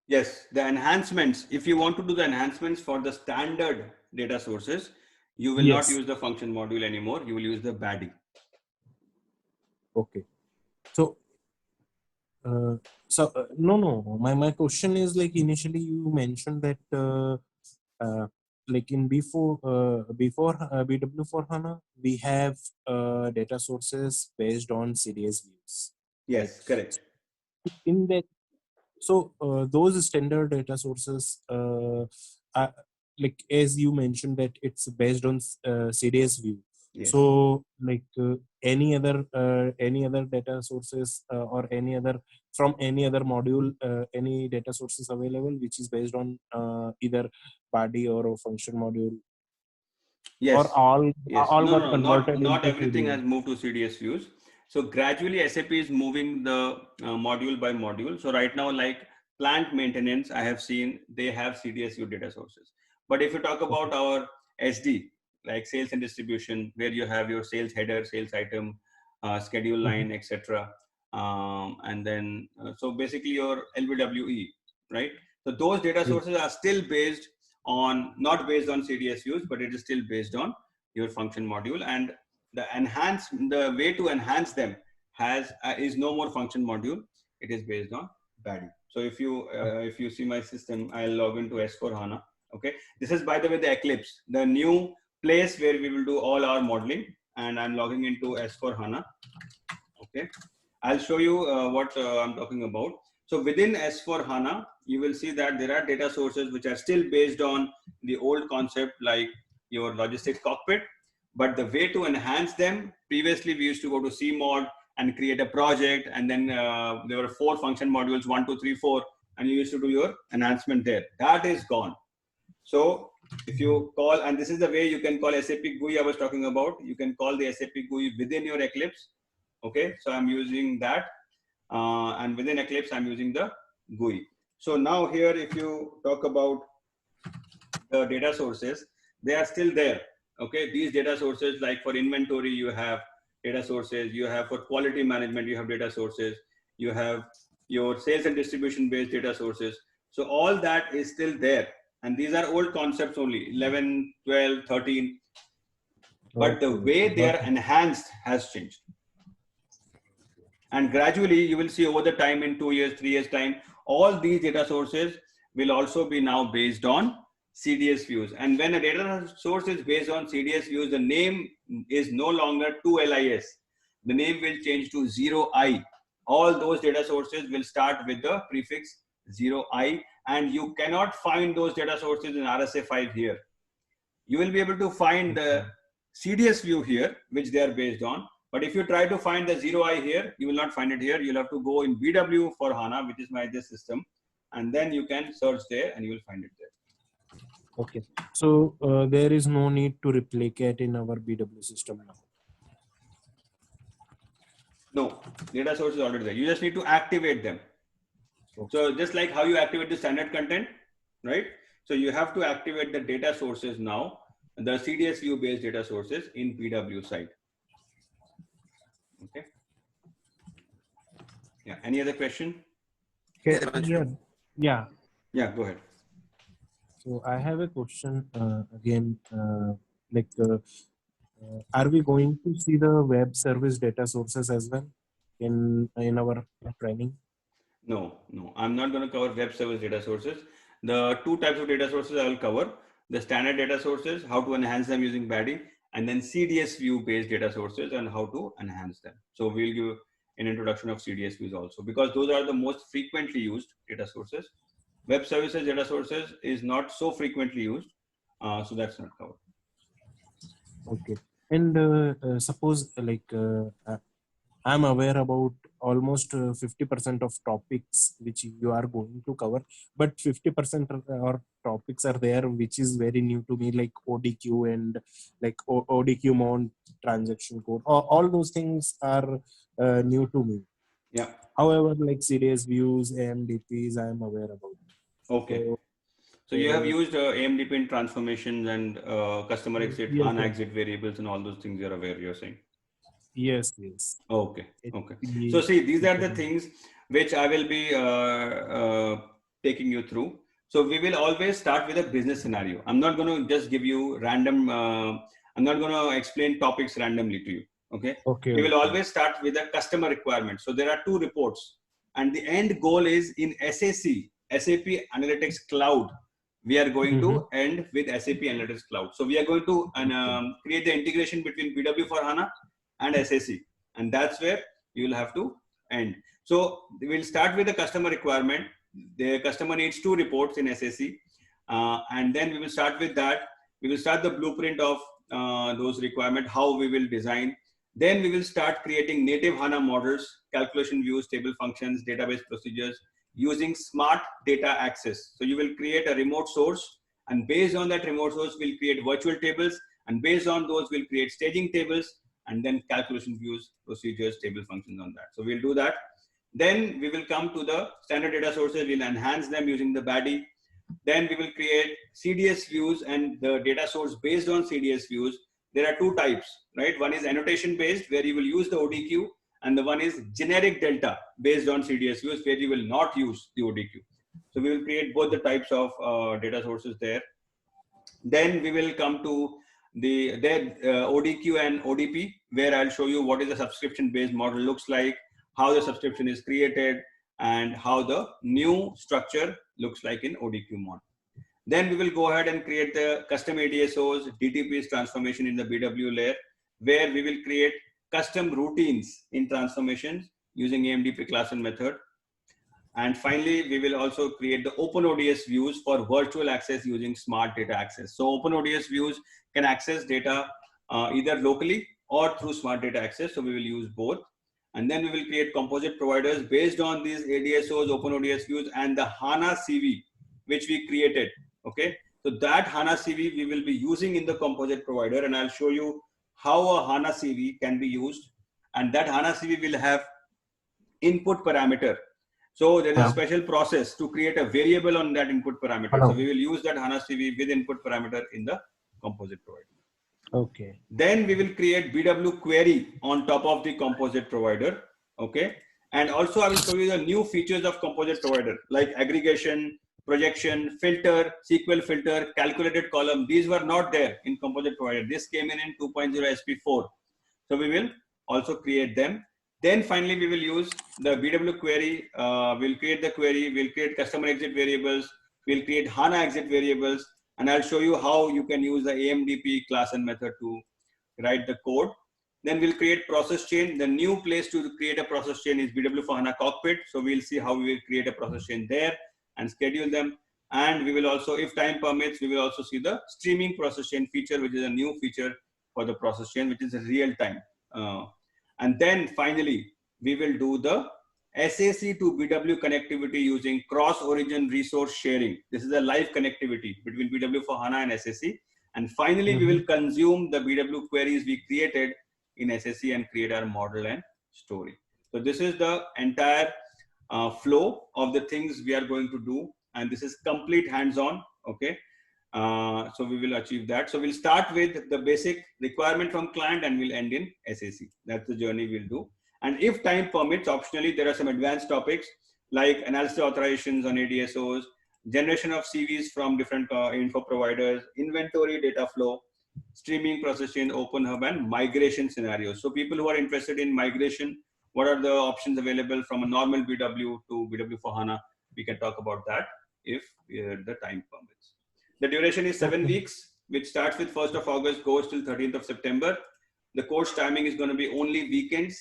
Yes, the enhancements, if you want to do the enhancements for the standard data sources, you will not use the function module anymore. You will use the BADI. Okay. So, no. My question is like initially you mentioned that like in before BW for HANA, we have data sources based on CDS views. Yes, right? correct. In that, so those standard data sources, like as you mentioned that it's based on CDS view. Yes. So like any other data sources or any other from any other module, any data sources available which is based on either BADI or a function module. Yes. Or all got converted. Not everything CDS. has moved to CDS views. So gradually SAP is moving the module by module. So right now, like plant maintenance, I have seen they have CDS view data sources. But if you talk about our SD, like sales and distribution, where you have your sales header, sales item, schedule line, etc. And then, so basically your LBWE, right? So those data sources are still based on, not based on CDS views, but it is still based on your function module. And the way to enhance them is no more function module. It is based on BADI. So if you see my system, I'll log into S4 HANA. Okay, this is, by the way, the Eclipse, the new place where we will do all our modeling, and I'm logging into S4 HANA. Okay, I'll show you what I'm talking about. So within S4 HANA, you will see that there are data sources which are still based on the old concept, like your logistics cockpit. But the way to enhance them, previously we used to go to CMod and create a project, and then there were 4 function modules, 1, 2, 3, 4, and you used to do your enhancement there. That is gone. So if you call, and this is the way you can call SAP GUI I was talking about, you can call the SAP GUI within your Eclipse. Okay, so I'm using that, and within Eclipse I'm using the GUI. So now here, if you talk about the data sources, they are still there. Okay, these data sources, like for inventory you have data sources, you have for quality management you have data sources, you have your sales and distribution based data sources. So all that is still there, and these are old concepts only, 11, 12, 13, but the way they are enhanced has changed. And gradually you will see over the time, in 2 years, 3 years time, all these data sources will also be now based on CDS views. And when a data source is based on CDS views, the name is no longer 2LIS. The name will change to 0I. All those data sources will start with the prefix 0I, and you cannot find those data sources in RSA5 here. You will be able to find the CDS view here, which they are based on. But if you try to find the 0I here, you will not find it here. You'll have to go in BW for HANA, which is my this system, and then you can search there and you will find it there. Okay. So there is no need to replicate in our BW system now. No, data source is already there. You just need to activate them. Okay. So just like how you activate the standard content, right? So you have to activate the data sources now, the CDS view based data sources in BW side. Okay. Yeah. Any other question? Okay. Yeah. Yeah. Go ahead. So I have a question again. Are we going to see the web service data sources as well in our training? No, I'm not going to cover web service data sources. The two types of data sources I will cover: the standard data sources, how to enhance them using BADI, and then CDS view based data sources and how to enhance them. So we'll give an introduction of CDS views also, because those are the most frequently used data sources. Web services data sources is not so frequently used, so that's not covered. Okay. And suppose I'm aware about almost 50% of topics which you are going to cover, but 50% or topics are there which is very new to me, like ODQ and like ODQ mount transaction code. All those things are new to me. Yeah. However, like CDS views, AMDPs, I am aware about. Okay. So you have used AMDP in transformations and customer exit, yes, HANA exit variables, and all those things you're aware, you're saying? Yes, yes. Okay, okay. So see, these are the things which I will be taking you through. So we will always start with a business scenario. I'm not going to just give you random, I'm not going to explain topics randomly to you. Okay. Okay. We will always start with a customer requirement. So there are two reports, and the end goal is in SAC, SAP Analytics Cloud. We are going to end with SAP Analytics Cloud. So we are going to create the integration between BW for HANA and SAC, and that's where you will have to end. So we'll start with the customer requirement. The customer needs two reports in SAC, and then we will start with that. We will start the blueprint of those requirements, how we will design. Then we will start creating native HANA models, calculation views, table functions, database procedures using smart data access. So you will create a remote source, and based on that remote source, we'll create virtual tables, and based on those, we'll create staging tables, and then calculation views, procedures, table functions on that. So we'll do that. Then we will come to the standard data sources. We'll enhance them using the BADI. Then we will create CDS views and the data source based on CDS views. There are two types, right? One is annotation based, where you will use the ODQ, and the one is generic delta based on CDS views, where you will not use the ODQ. So we will create both the types of data sources there. Then we will come to the ODQ and ODP, where I'll show you what is the subscription based model looks like, how the subscription is created, and how the new structure looks like in ODQ model. Then we will go ahead and create the custom ADSOs, DTPs transformation in the BW layer, where we will create custom routines in transformations using AMDP class and method. And finally, we will also create the OpenODS views for virtual access using smart data access. So OpenODS views can access data either locally or through smart data access. So we will use both. And then we will create composite providers based on these ADSOs, OpenODS views, and the HANA CV, which we created. Okay. So that HANA CV we will be using in the composite provider, and I'll show you how a HANA CV can be used. And that HANA CV will have input parameter. So there is a special process to create a variable on that input parameter. So we will use that HANA CV with input parameter in the composite provider. Okay. Then we will create BW query on top of the composite provider. Okay. And also I will show you the new features of composite provider, like aggregation, projection, filter, SQL filter, calculated column. These were not there in composite provider. This came in 2.0 SP4. So we will also create them. Then finally, we will use the BW query. We'll create the query. We'll create customer exit variables. We'll create HANA exit variables. And I'll show you how you can use the AMDP class and method to write the code. Then we'll create process chain. The new place to create a process chain is BW for HANA Cockpit. So we'll see how we will create a process chain there and schedule them. And we will also, if time permits, we will also see the streaming process chain feature, which is a new feature for the process chain, which is real time. And then finally, we will do the SAC to BW connectivity using cross-origin resource sharing. This is a live connectivity between BW for HANA and SAC. And finally, we will consume the BW queries we created in SAC and create our model and story. So this is the entire flow of the things we are going to do. And this is complete hands-on, okay? So we will achieve that. So we'll start with the basic requirement from client and we'll end in SAC. That's the journey we'll do. And if time permits, optionally, there are some advanced topics like analysis authorizations on ADSOs, generation of CVs from different info providers, inventory data flow, streaming process chain, open hub, and migration scenarios. So people who are interested in migration, what are the options available from a normal BW to BW for HANA? We can talk about that if the time permits. The duration is 7 weeks, which starts with 1st of August, goes till 13th of September. The course timing is going to be only weekends,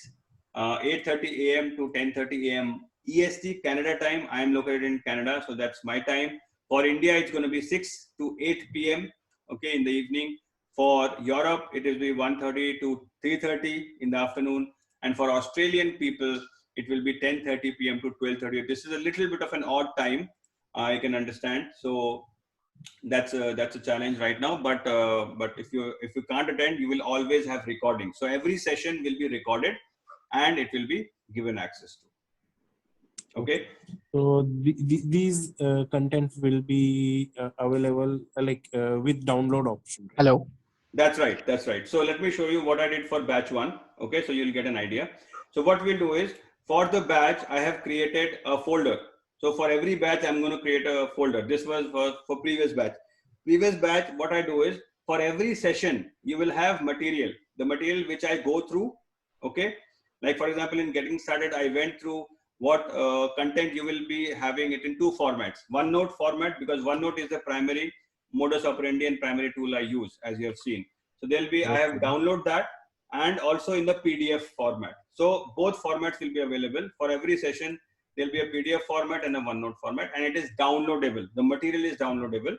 8:30 a.m. to 10:30 a.m. EST, Canada time. I am located in Canada, so that's my time. For India, it's going to be 6 to 8 p.m. Okay, in the evening. For Europe, it will be 1:30 to 3:30 in the afternoon. And for Australian people, it will be 10:30 p.m. to 12:30. This is a little bit of an odd time, I can understand. So that's a challenge right now. But if you can't attend, you will always have recording. So every session will be recorded, and it will be given access to. Okay. So these content will be available with download option. Right? Hello. That's right. That's right. So let me show you what I did for batch 1. Okay, so you'll get an idea. So what we'll do is, for the batch, I have created a folder. So for every batch, I'm going to create a folder. This was for previous batch. Previous batch, what I do is, for every session, you will have material. The material which I go through, okay? Like for example, in getting started, I went through what content you will be having it in 2 formats. OneNote format, because OneNote is the primary modus operandi and primary tool I use, as you have seen. So there'll be, I have download that, and also in the PDF format. So both formats will be available for every session. There'll be a PDF format and a OneNote format, and it is downloadable. The material is downloadable.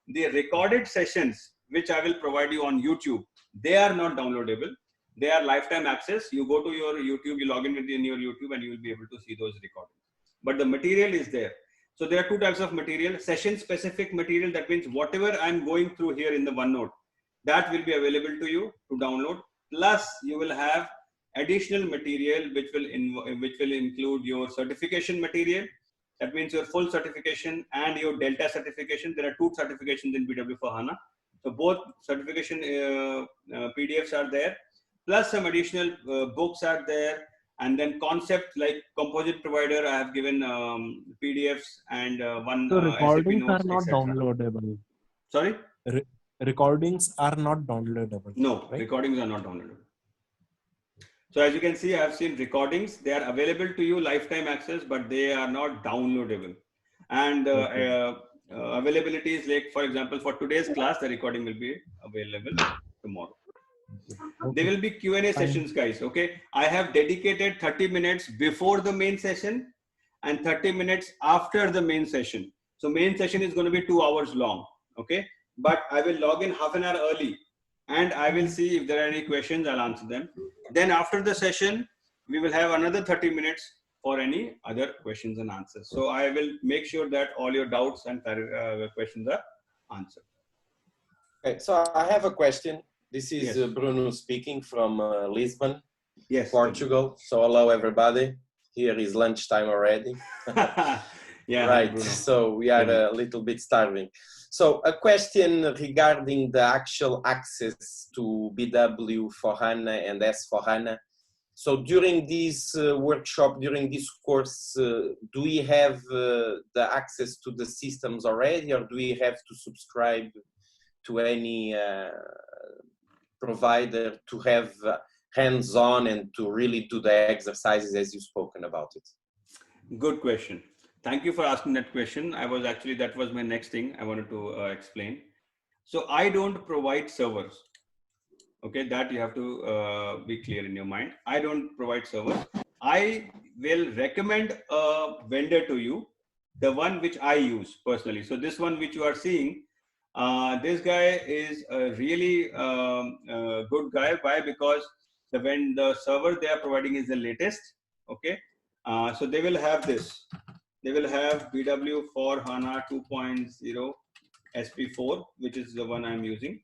The recorded sessions, which I will provide you on YouTube, they are not downloadable. They are lifetime access. You go to your YouTube, you log in within your YouTube, and you will be able to see those recordings. But the material is there. So there are 2 types of material: session specific material. That means whatever I'm going through here in the OneNote, that will be available to you to download. Plus you will have additional material which will include your certification material. That means your full certification and your Delta certification. There are 2 certifications in BW for HANA. So both certification PDFs are there. Plus some additional books are there. And then concept like composite provider, I have given PDFs and one So SAP recordings notes, are not etc. downloadable. Sorry? Recordings are not downloadable. No, right? recordings are not downloadable. So as you can see, I have seen recordings. They are available to you, lifetime access, but they are not downloadable. And availability is like, for example, for today's class, the recording will be available tomorrow. There will be Q&A sessions, guys. Okay, I have dedicated 30 minutes before the main session and 30 minutes after the main session. So main session is going to be 2 hours long. Okay, but I will log in half an hour early, and I will see if there are any questions. I'll answer them. Then after the session, we will have another 30 minutes for any other questions and answers. So I will make sure that all your doubts and questions are answered. Okay, so I have a question. This is Yes. Bruno speaking from Lisbon, Yes, Portugal. So hello everybody. Here is lunchtime already. Yeah, right. Bruno. So we are a little bit starving. So a question regarding the actual access to BW for HANA and S4HANA. So during this workshop, during this course, do we have the access to the systems already, or do we have to subscribe to any provider to have hands-on and to really do the exercises as you've spoken about it? Good question. Thank you for asking that question. That was my next thing I wanted to explain. So I don't provide servers. Okay, that you have to be clear in your mind. I don't provide servers. I will recommend a vendor to you, the one which I use personally. So this one which you are seeing, this guy is a really good guy. Why? Because when the server they are providing is the latest. Okay, so they will have this. They will have BW for HANA 2.0 SP4, which is the one I'm using.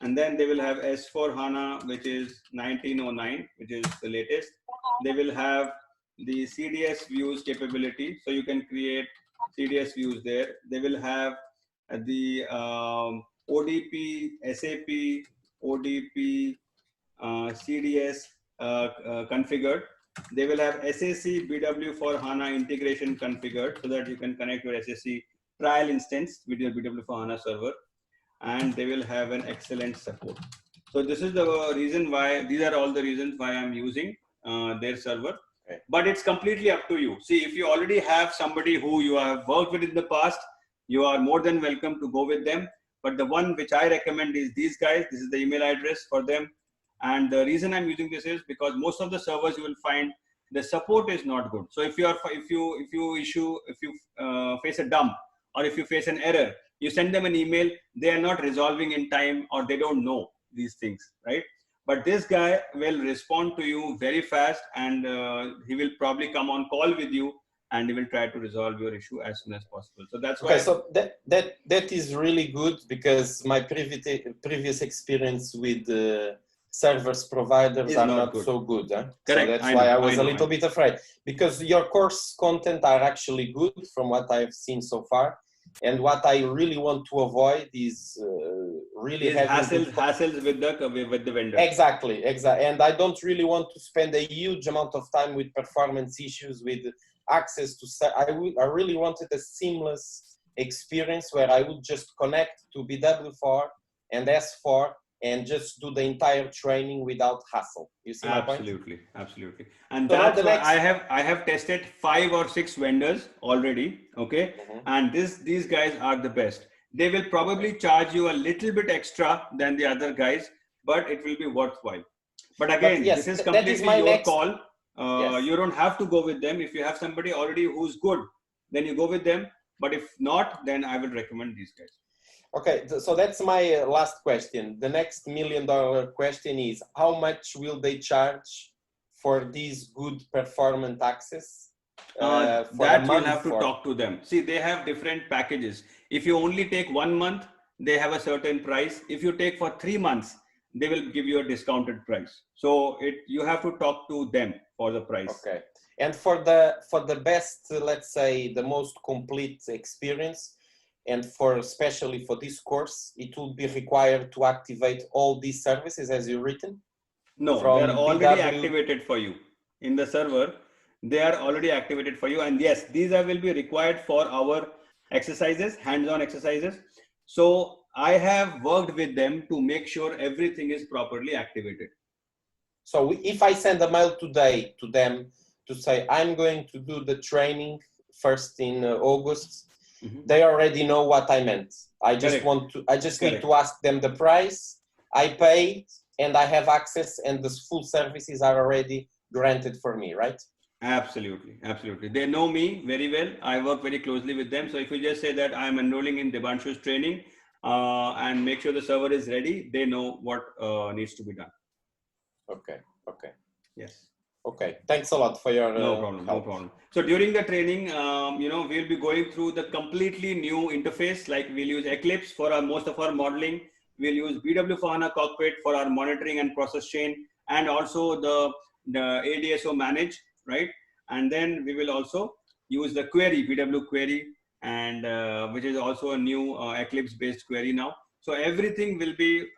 And then they will have S4 HANA, which is 1909, which is the latest. They will have the CDS views capability. So you can create CDS views there. They will have the ODP, SAP, ODP, CDS configured. They will have SAC BW for HANA integration configured so that you can connect your SAC trial instance with your BW for HANA server. And they will have an excellent support. So this is the reason why, these are all the reasons why I'm using their server. Okay. But it's completely up to you. See, if you already have somebody who you have worked with in the past, you are more than welcome to go with them. But the one which I recommend is these guys. This is the email address for them. And the reason I'm using this is because most of the servers you will find the support is not good. So if you face a dump or if you face an error, you send them an email, they are not resolving in time or they don't know these things, right? But this guy will respond to you very fast and he will probably come on call with you and he will try to resolve your issue as soon as possible. So that's why. Okay, so that is really good because my previous experience with service providers are not so good. Huh? Correct. So that's why I was a little bit afraid, because your course content are actually good from what I've seen so far. And what I really want to avoid is really having hassles with the vendor. Exactly. And I don't really want to spend a huge amount of time with performance issues, with access to. I really wanted a seamless experience where I would just connect to BW4 and S4 and just do the entire training without hassle. You see my point? Absolutely. And so that's why I have tested 5 or 6 vendors already. Okay. Mm-hmm. And these guys are the best. They will probably charge you a little bit extra than the other guys, but it will be worthwhile. But again, yes, this is completely your call. Yes. You don't have to go with them. If you have somebody already who's good, then you go with them. But if not, then I will recommend these guys. Okay, so that's my last question. The next $1 million question is, how much will they charge for these good performance access? That you'll have to talk to them. See, they have different packages. If you only take 1 month, they have a certain price. If you take for 3 months, they will give you a discounted price. So you have to talk to them for the price. Okay. And for the best, let's say the most complete experience, and especially for this course, it will be required to activate all these services as you've written? No, they're already activated for you. In the server, they are already activated for you. And yes, these will be required for our exercises, hands-on exercises. So I have worked with them to make sure everything is properly activated. So if I send a mail today to them to say, I'm going to do the training first in August, mm-hmm. They already know what I meant. I just need to ask them the price, I pay, and I have access, and the full services are already granted for me, right? Absolutely. They know me very well. I work very closely with them. So if you just say that I'm enrolling in Debanshu's training and make sure the server is ready, they know what needs to be done. Okay. Yes. Okay. Thanks a lot for your No problem. So during the training, we'll be going through the completely new interface. Like we'll use Eclipse for most of our modeling. We'll use BW for HANA Cockpit for our monitoring and process chain, and also the ADSO manage, right? And then we will also use the query, BW query, and which is also a new Eclipse based query now. So everything will be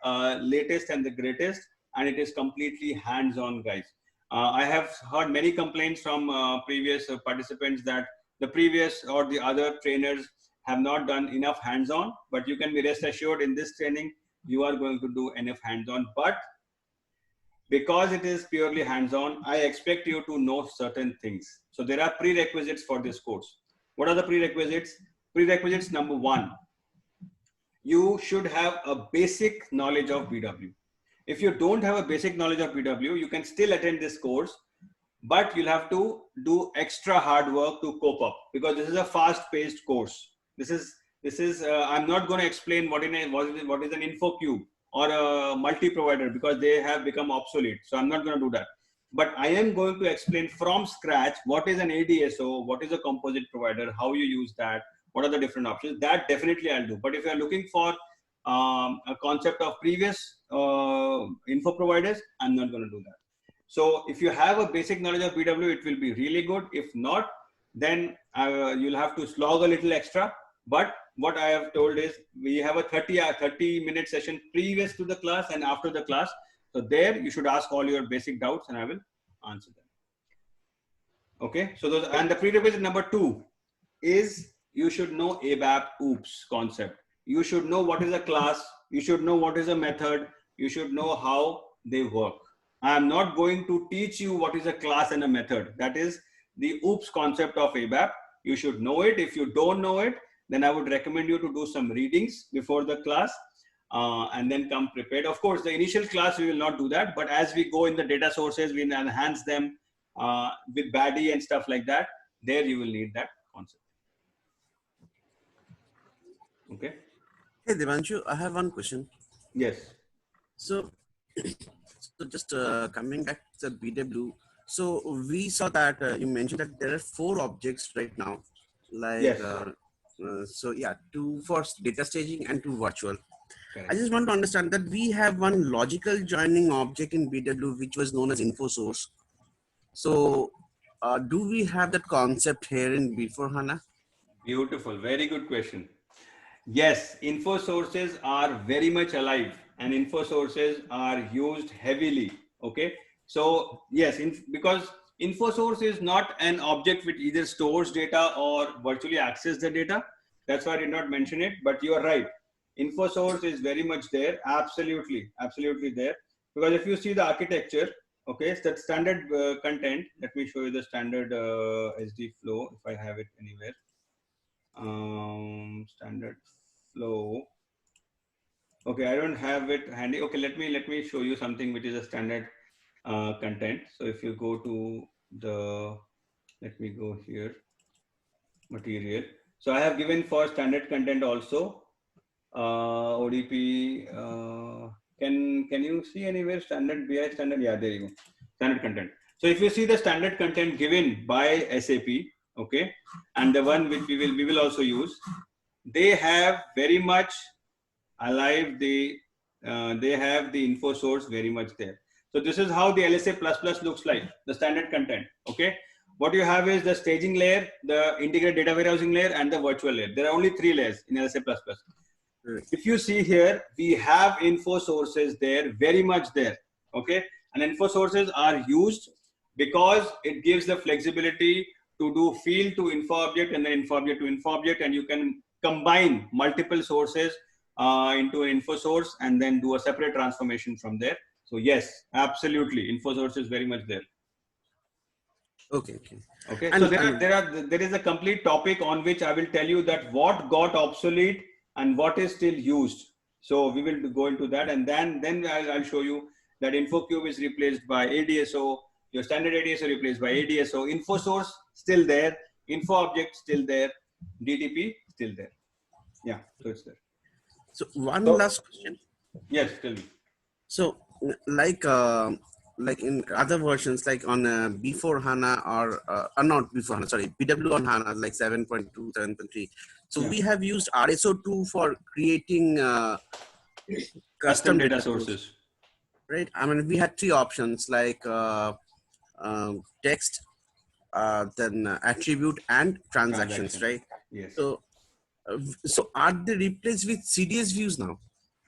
latest and the greatest, and it is completely hands-on, guys. I have heard many complaints from previous participants that the previous or the other trainers have not done enough hands-on, but you can be rest assured in this training, you are going to do enough hands-on. But because it is purely hands-on, I expect you to know certain things. So there are prerequisites for this course. What are the prerequisites? Prerequisites number 1, you should have a basic knowledge of BW. If you don't have a basic knowledge of BW, you can still attend this course, but you'll have to do extra hard work to cope up, because this is a fast-paced course. This is I'm not going to explain what is an InfoCube or a multi-provider, because they have become obsolete. So I'm not going to do that. But I am going to explain from scratch what is an ADSO, what is a composite provider, how you use that, what are the different options. That definitely I'll do. But if you're looking for a concept of previous info providers, I'm not going to do that. So if you have a basic knowledge of BW, it will be really good. If not, then you'll have to slog a little extra. But what I have told is we have a 30-minute session previous to the class and after the class. So there you should ask all your basic doubts and I will answer them. Okay. So those, and the prerequisite number 2 is you should know ABAP OOPS concept. You should know what is a class. You should know what is a method. You should know how they work. I am not going to teach you what is a class and a method. That is the OOPS concept of ABAP. You should know it. If you don't know it, then I would recommend you to do some readings before the class and then come prepared. Of course, the initial class, we will not do that. But as we go in the data sources, we enhance them with BADI and stuff like that. There you will need that concept. Okay. Hey, Devanshu, I have one question. Yes. So just coming back to BW. So we saw that you mentioned that there are 4 objects right now. Like, yes. So yeah, 2 for data staging and 2 virtual. Correct. I just want to understand that we have one logical joining object in BW, which was known as InfoSource. So do we have that concept here in B4HANA? Beautiful. Very good question. Yes, info sources are very much alive and info sources are used heavily. Okay. So yes, because info source is not an object which either stores data or virtually accesses the data. That's why I did not mention it, but you are right. Info source is very much there. Absolutely. Absolutely there. Because if you see the architecture, okay, it's that standard content. Let me show you the standard SD flow if I have it anywhere. Standard flow. Okay, I don't have it handy. Okay, let me show you something which is a standard content. So if you go to the, let me go here, material. So I have given for standard content also ODP. Can you see anywhere standard BI standard? Yeah, there you go. Standard content. So if you see the standard content given by SAP, okay, and the one which we will also use, they have very much alive. They have the info source very much there. So this is how the LSA++ looks like, the standard content. Okay, what you have is the staging layer, the integrated data warehousing layer, and the virtual layer. There are only 3 layers in LSA++. If you see here, we have info sources there, very much there. Okay, and info sources are used because it gives the flexibility to do field to info object and then info object to info object, and you can combine multiple sources into an info source and then do a separate transformation from there. So yes, absolutely, info source is very much there. Okay. Okay. And, so there is a complete topic on which I will tell you that what got obsolete and what is still used. So we will go into that, and then I'll show you that InfoCube is replaced by ADSO. Your standard ADSO replaced by ADSO. Info source still there. Info object still there. DTP still there. Yeah, so it's there. So last question. Yes, tell me. So like in other versions, like on B4HANA or not B4HANA, sorry, BW on HANA, like 7.2, 7.3. So we have used RSO2 for creating custom data sources. Right? I mean, we had 3 options like text, then attribute and transactions, right? Yes. So are they replaced with CDS views now?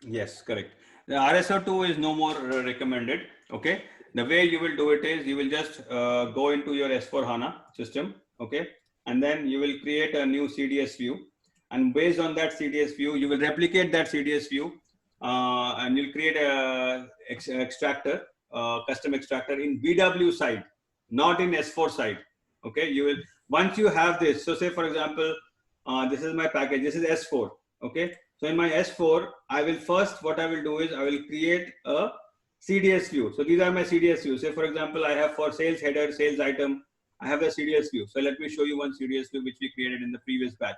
Yes, correct. The RSO2 is no more recommended. Okay. The way you will do it is you will just go into your S4HANA system. Okay. And then you will create a new CDS view. And based on that CDS view, you will replicate that CDS view and you'll create a extractor. custom extractor in BW side, not in S4 side. Okay, you will, once you have this, so say for example, this is my package, this is S4. Okay, so in my S4, I will first, what I will do is I will create a CDS view. So these are my CDS views. Say for example, I have for sales header, sales item, I have a CDS view. So let me show you one CDS view which we created in the previous batch.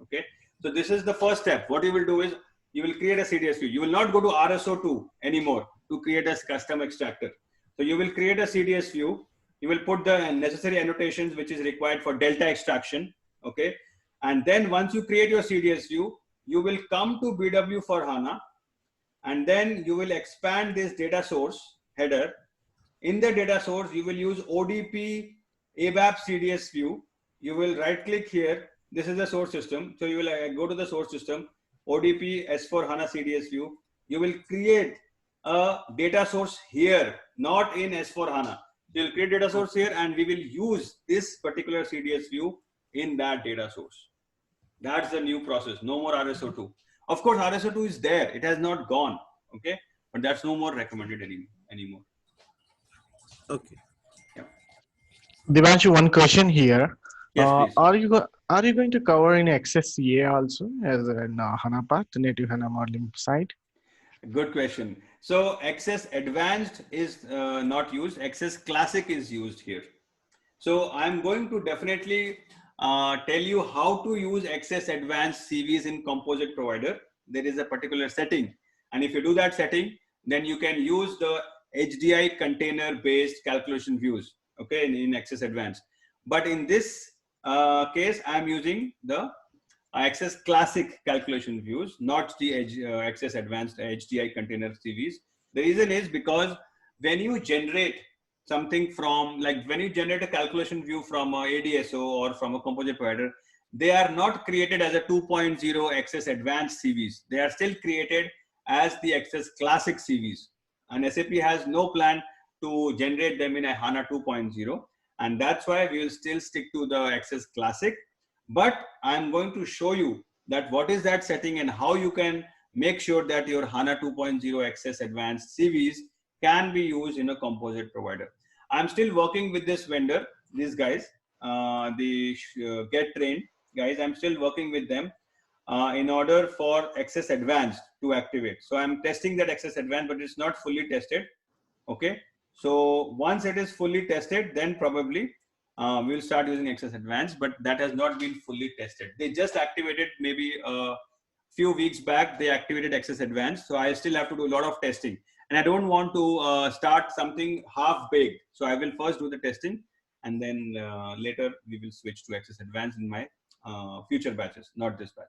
Okay, so this is the first step. What you will do is you will create a CDS view. You will not go to RSO2 anymore to create a custom extractor. So you will create a CDS view. You will put the necessary annotations which is required for delta extraction. Okay, and then once you create your CDS view, you will come to BW for HANA, and then you will expand this data source header. In the data source, you will use ODP ABAP CDS view. You will right click here. This is the source system. So you will go to the source system, ODP S4 HANA CDS view. You will create a data source here, not in S4 HANA. You will create data source here, and we will use this particular CDS view in that data source. That's the new process. No more RSO2. Of course, RSO2 is there. It has not gone. Okay, but that's no more recommended anymore. Okay. Devanshu, one question here. Yes, please. Are you going to cover in XSCA also as in HANA part, native HANA modeling side? Good question. So XS Advanced is not used. XS Classic is used here. So I'm going to definitely tell you how to use XS Advanced CVs in Composite Provider. There is a particular setting, and if you do that setting, then you can use the HDI container based calculation views, okay, in XS Advanced. But in this case, I'm using the XS Classic calculation views, not the XS Advanced HDI container CVs. The reason is because when you generate something from, like when you generate a calculation view from a ADSO or from a composite provider, they are not created as a 2.0 XS Advanced CVs. They are still created as the XS Classic CVs. And SAP has no plan to generate them in a HANA 2.0. And that's why we will still stick to the XS Classic. But I'm going to show you that what is that setting and how you can make sure that your HANA 2.0 XS Advanced CVs can be used in a composite provider. I'm still working with this vendor, these guys, the Get Trained guys. I'm still working with them in order for XS Advanced to activate. So I'm testing that XS Advanced, but it's not fully tested. Okay. So once it is fully tested, then probably we'll start using XS Advanced, but that has not been fully tested. They just activated maybe a few weeks back, they activated XS Advanced. So I still have to do a lot of testing. And I don't want to start something half-baked. So I will first do the testing, and then later we will switch to XS Advanced in my future batches, not this batch.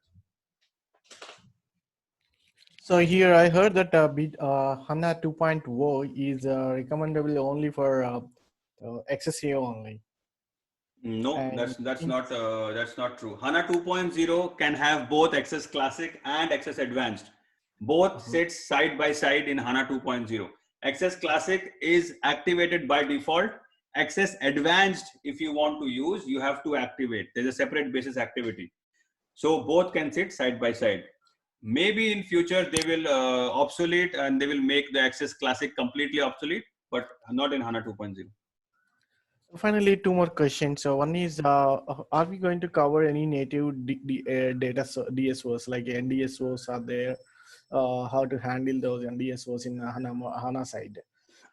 So here I heard that HANA 2.0 is recommendable only for XSCA only. No, And that's not true. HANA 2.0 can have both XS Classic and XS Advanced. Both sits side by side in HANA 2.0. XS Classic is activated by default. XS Advanced, if you want to use, you have to activate. There's a separate basis activity. So both can sit side by side. Maybe in future they will obsolete and they will make the XS Classic completely obsolete, but not in HANA 2.0. Finally, two more questions. So one is, are we going to cover any native DSOs like NDSOs are there? How to handle those NDSOs in HANA side?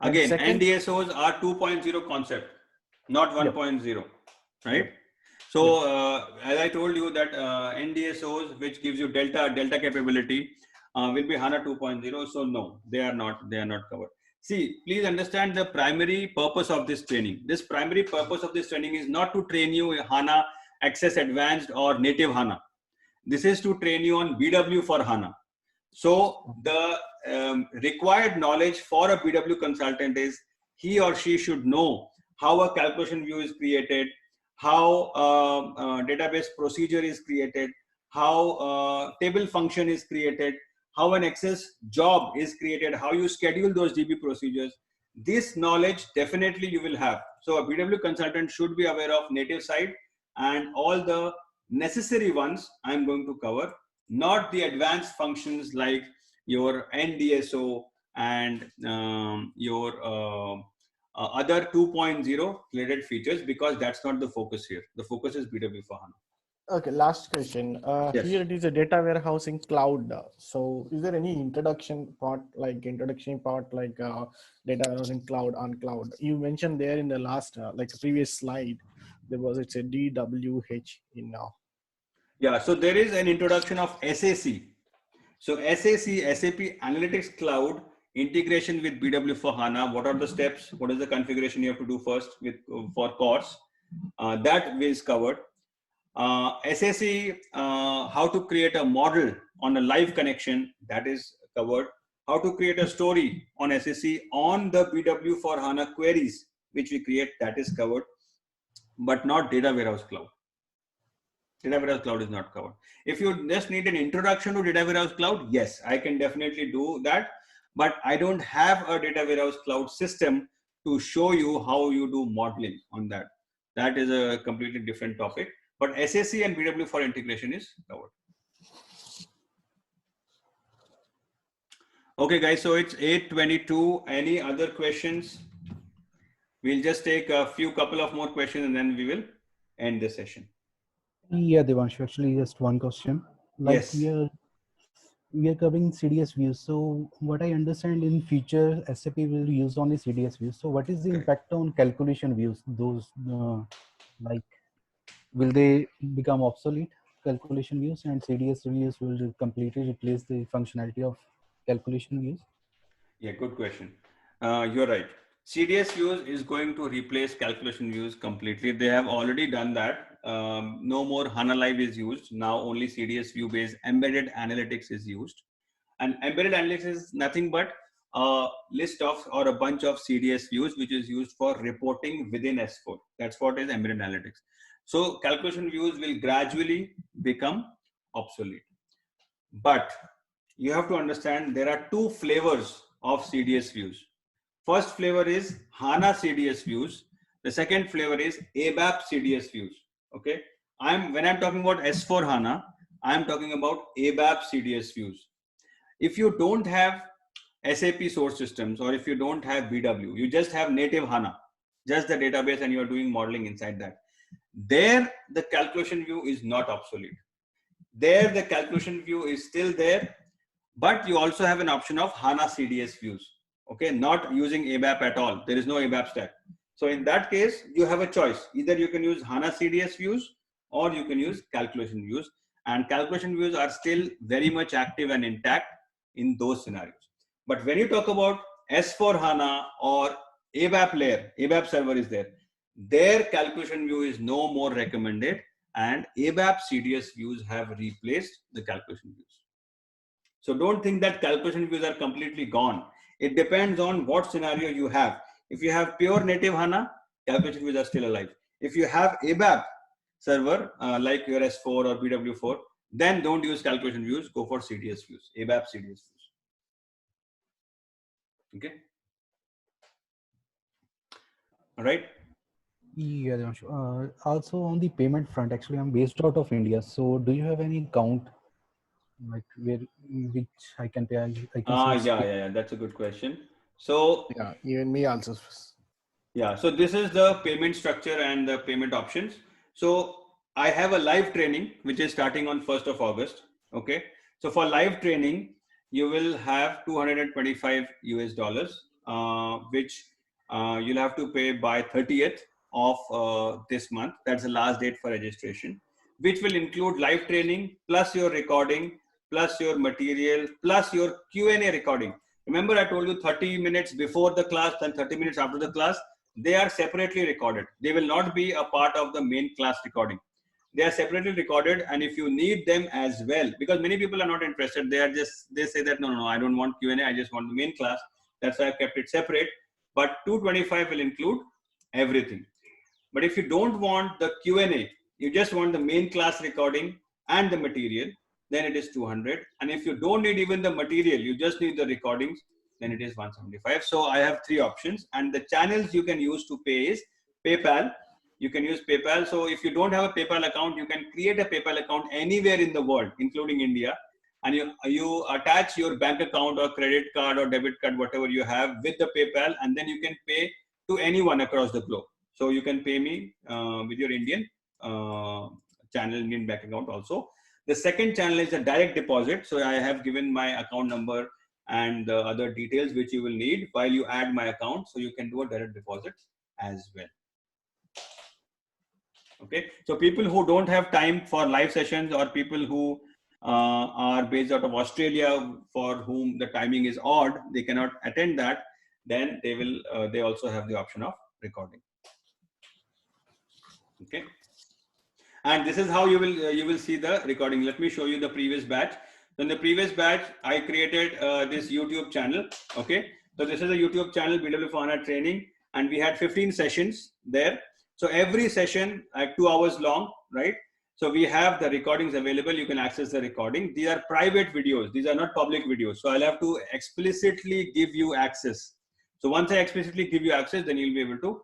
And Again, second, NDSOs are 2.0 concept, not 1.0, right? Yep. So as I told you that NDSOs, which gives you delta capability, will be HANA 2.0. So no, they are not covered. See, please understand the primary purpose of this training. This primary purpose of this training is not to train you HANA XS Advanced or native HANA. This is to train you on BW for HANA. So the required knowledge for a BW consultant is he or she should know how a calculation view is created, how database procedure is created, how table function is created, how an XS job is created, how you schedule those DB procedures. This knowledge definitely you will have. So a BW consultant should be aware of native side and all the necessary ones I'm going to cover, not the advanced functions like your NDSO, and your other 2.0 related features, because that's not the focus here. The focus is BW for HANA. Okay, last question. Yes. Here it is a data warehouse in cloud. So is there any introduction part like data warehouse in cloud on cloud? You mentioned there in the last like previous slide, there was it's a DWH in now. Yeah, so there is an introduction of SAC. So SAC, SAP Analytics Cloud integration with BW for HANA. What are the steps? What is the configuration you have to do first with for course? That is covered. SAC, how to create a model on a live connection, that is covered. How to create a story on SAC on the BW for HANA queries, which we create, that is covered, but not data warehouse cloud. Data warehouse cloud is not covered. If you just need an introduction to data warehouse cloud, yes, I can definitely do that, but I don't have a data warehouse cloud system to show you how you do modeling on that. That is a completely different topic. But SAC and BW for integration is covered. Okay, guys, so it's 8:22. Any other questions? We'll just take a couple of more questions and then we will end the session. Yeah, Devanshu, actually just one question. Like Yes. we are covering CDS views. So what I understand in future SAP will use only CDS views. So what is the impact on calculation views? Those like will they become obsolete, calculation views, and CDS views will completely replace the functionality of calculation views? Yeah, good question. You're right. CDS views is going to replace calculation views completely. They have already done that. No more HANA Live is used. Now only CDS view based embedded analytics is used. And embedded analytics is nothing but a list of or a bunch of CDS views which is used for reporting within S4. That's what is embedded analytics. So calculation views will gradually become obsolete. But you have to understand there are two flavors of CDS views. First flavor is HANA CDS views. The second flavor is ABAP CDS views. Okay. When I'm talking about S4 HANA, I'm talking about ABAP CDS views. If you don't have SAP source systems, or if you don't have BW, you just have native HANA, just the database, and you're doing modeling inside that. There, the calculation view is not obsolete. There, the calculation view is still there, but you also have an option of HANA CDS views. Okay, not using ABAP at all. There is no ABAP stack. So in that case, you have a choice. Either you can use HANA CDS views or you can use calculation views. And calculation views are still very much active and intact in those scenarios. But when you talk about S4 HANA or ABAP layer, ABAP server is there. Their calculation view is no more recommended, and ABAP CDS views have replaced the calculation views. So don't think that calculation views are completely gone. It depends on what scenario you have. If you have pure native HANA, calculation views are still alive. If you have ABAP server like your S4 or BW4, then don't use calculation views, go for CDS views, ABAP CDS views. Okay. All right. Yeah, Devanshu. Also on the payment front, actually I'm based out of India. So do you have any account like which I can pay? Yeah, that's a good question. So yeah, even me also. Yeah, so this is the payment structure and the payment options. So I have a live training which is starting on 1st of August. Okay, so for live training you will have $225 US, which you'll have to pay by 30th of this month. That's the last date for registration, which will include live training plus your recording plus your material plus your Q&A recording. Remember, I told you 30 minutes before the class and 30 minutes after the class. They are separately recorded. They will not be a part of the main class recording. They are separately recorded, and if you need them as well, because many people are not interested, they say that no, I don't want Q&A, I just want the main class. That's why I've kept it separate. But 225 will include everything. But if you don't want the Q&A, you just want the main class recording and the material, then it is 200. And if you don't need even the material, you just need the recordings, then it is 175. So I have three options, and the channels you can use to pay is PayPal. You can use PayPal. So if you don't have a PayPal account, you can create a PayPal account anywhere in the world, including India, and you attach your bank account or credit card or debit card, whatever you have, with the PayPal, and then you can pay to anyone across the globe. So you can pay me with your Indian channel, Indian bank account also. The second channel is a direct deposit. So I have given my account number and the other details which you will need while you add my account. So you can do a direct deposit as well. Okay. So people who don't have time for live sessions, or people who are based out of Australia for whom the timing is odd, they cannot attend that, then they will, they also have the option of recording. Okay. And this is how you will see the recording. Let me show you the previous batch. So in the previous batch, I created this YouTube channel. Okay. So this is a YouTube channel, BW for HANA training, and we had 15 sessions there. So every session, like 2 hours long, right? So we have the recordings available. You can access the recording. These are private videos. These are not public videos. So I'll have to explicitly give you access. So once I explicitly give you access, then you'll be able to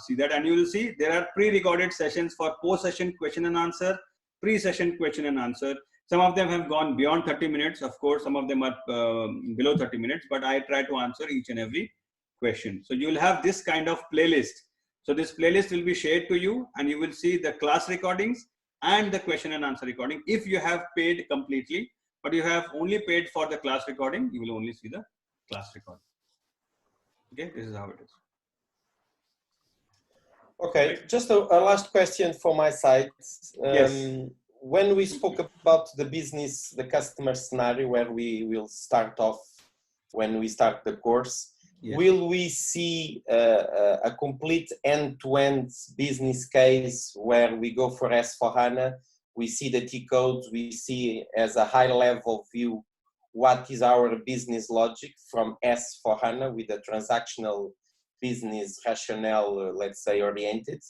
see that, and you will see there are pre-recorded sessions for post-session question and answer, pre-session question and answer. Some of them have gone beyond 30 minutes. Of course, some of them are below 30 minutes, but I try to answer each and every question. So you will have this kind of playlist. So this playlist will be shared to you, and you will see the class recordings and the question and answer recording. If you have paid completely, but you have only paid for the class recording, you will only see the class recording. Okay, this is how it is. Okay, just a last question for my side. Yes. When we spoke about the business, the customer scenario where we will start off when we start the course, yes, will we see a complete end-to-end business case where we go for S4HANA, we see the T-codes, we see as a high-level view what is our business logic from S4HANA with the transactional business rationale, let's say, oriented.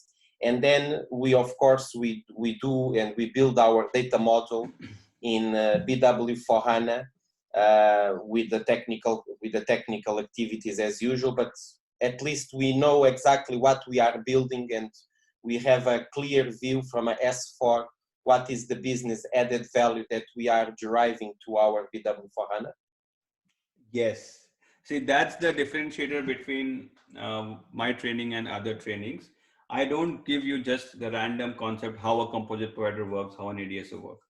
And then we, of course, we do and we build our data model in BW for HANA with the technical activities as usual, but at least we know exactly what we are building, and we have a clear view from a S4 what is the business added value that we are deriving to our BW for HANA. Yes. See, that's the differentiator between my training and other trainings. I don't give you just the random concept how a composite provider works, how an ADSO works.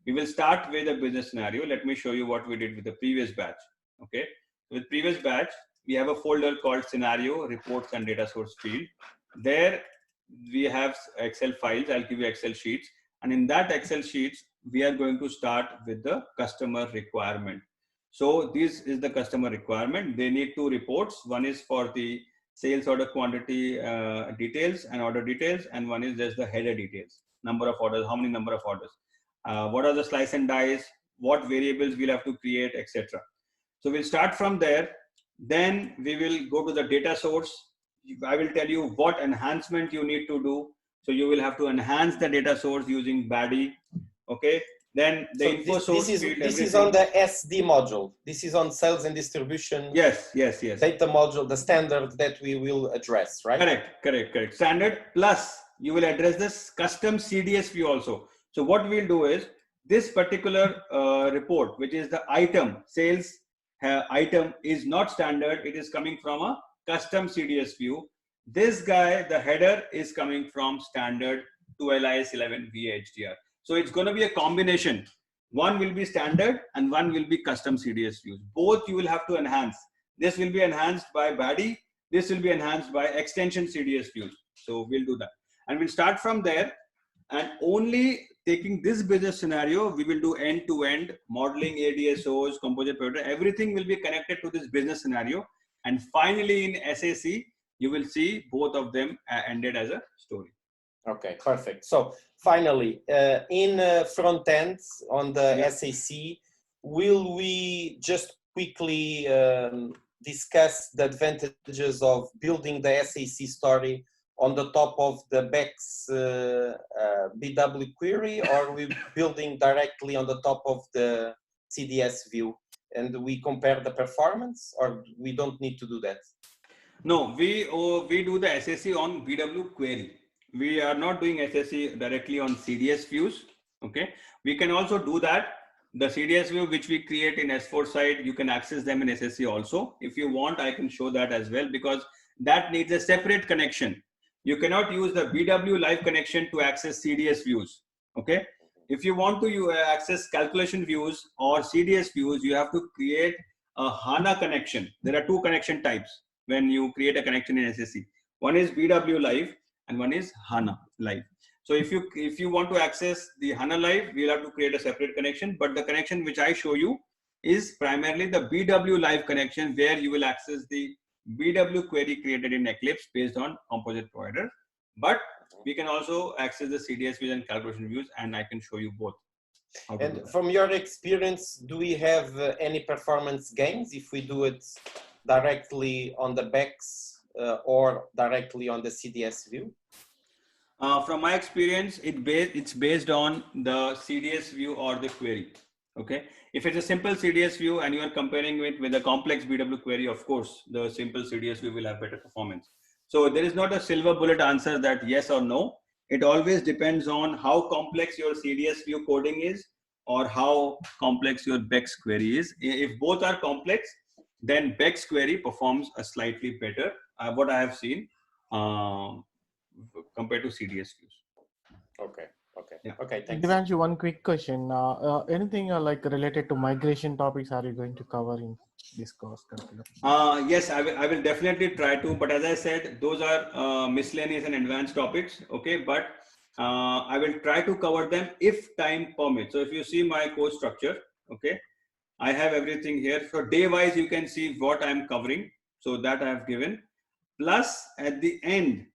We will start with a business scenario. Let me show you what we did with the previous batch. Okay. With previous batch, we have a folder called scenario, reports, and data source field. There we have Excel files. I'll give you Excel sheets. And in that Excel sheets, we are going to start with the customer requirement. So this is the customer requirement. They need two reports. One is for the sales order quantity details and order details, and one is just the header details, number of orders, how many number of orders, what are the slice and dice, what variables we'll have to create, etc. So we'll start from there. Then we will go to the data source. I will tell you what enhancement you need to do. So you will have to enhance the data source using BADI. Okay. Then the info source. This is on the SD module. This is on sales and distribution. Yes. Data module, the standard that we will address, right? Correct. Standard plus you will address this custom CDS view also. So what we'll do is this particular report, which is the item sales item, is not standard. It is coming from a custom CDS view. This guy, the header, is coming from standard 2LIS11 VHDR. So it's going to be a combination. One will be standard and one will be custom CDS views. Both you will have to enhance. This will be enhanced by BADI. This will be enhanced by extension CDS views. So we'll do that. And we'll start from there. And only taking this business scenario, we will do end-to-end modeling, ADSOs, composite provider. Everything will be connected to this business scenario. And finally in SAC, you will see both of them ended as a story. Okay, perfect. So finally, in front end on the SAC, will we just quickly discuss the advantages of building the SAC story on the top of the BEX BW query, or are we building directly on the top of the CDS view and we compare the performance, or we don't need to do that? No, we do the SAC on BW query. We are not doing SAC directly on CDS views. Okay, we can also do that. the CDS view which we create in S4 side, you can access them in SSE also. If you want, I can show that as well, because that needs a separate connection. You cannot use the BW live connection to access CDS views. Okay. If you want to access calculation views or CDS views, you have to create a HANA connection. There are two connection types when you create a connection in SSE. One is BW live and one is HANA live. So if you want to access the HANA live, we'll have to create a separate connection. But the connection which I show you is primarily the BW live connection, where you will access the BW query created in Eclipse based on composite provider. But we can also access the CDS views and calculation views, and I can show you both. And from your experience, do we have any performance gains if we do it directly on the BEX or directly on the CDS view? From my experience, it's based on the CDS view or the query. Okay. If it's a simple CDS view and you are comparing it with a complex BW query, of course, the simple CDS view will have better performance. So there is not a silver bullet answer that yes or no. It always depends on how complex your CDS view coding is or how complex your BEX query is. If both are complex, then BEX query performs a slightly better, what I have seen, compared to CDS views. Okay. Okay. Yeah. Okay. Thanks. Devanshu, one quick question. Anything like related to migration topics are you going to cover in this course curriculum? Yes, I will definitely try to, but as I said, those are miscellaneous and advanced topics. Okay, but I will try to cover them if time permits. So if you see my course structure, okay, I have everything here. So day wise, you can see what I'm covering. So that I have given. Plus at the end,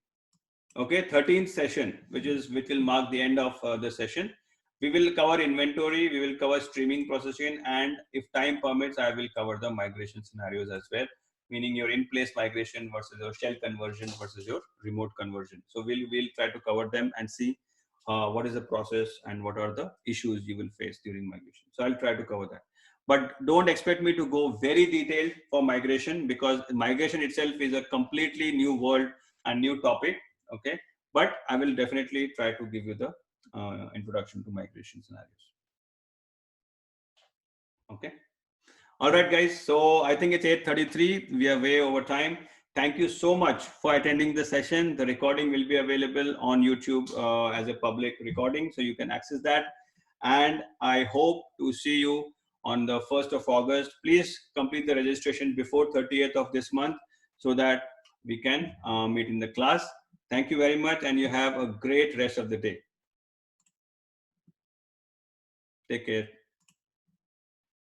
okay, 13th session, which will mark the end of the session. We will cover inventory, we will cover streaming processing, and if time permits, I will cover the migration scenarios as well, meaning your in-place migration versus your shell conversion versus your remote conversion. So we'll try to cover them and see what is the process and what are the issues you will face during migration. So I'll try to cover that. But don't expect me to go very detailed for migration, because migration itself is a completely new world and new topic. Okay, but I will definitely try to give you the introduction to migration scenarios. Okay. All right, guys. So I think it's 8:33. We are way over time. Thank you so much for attending the session. The recording will be available on YouTube as a public recording, so you can access that. And I hope to see you on the 1st of August. Please complete the registration before 30th of this month so that we can meet in the class. Thank you very much, and you have a great rest of the day. Take care.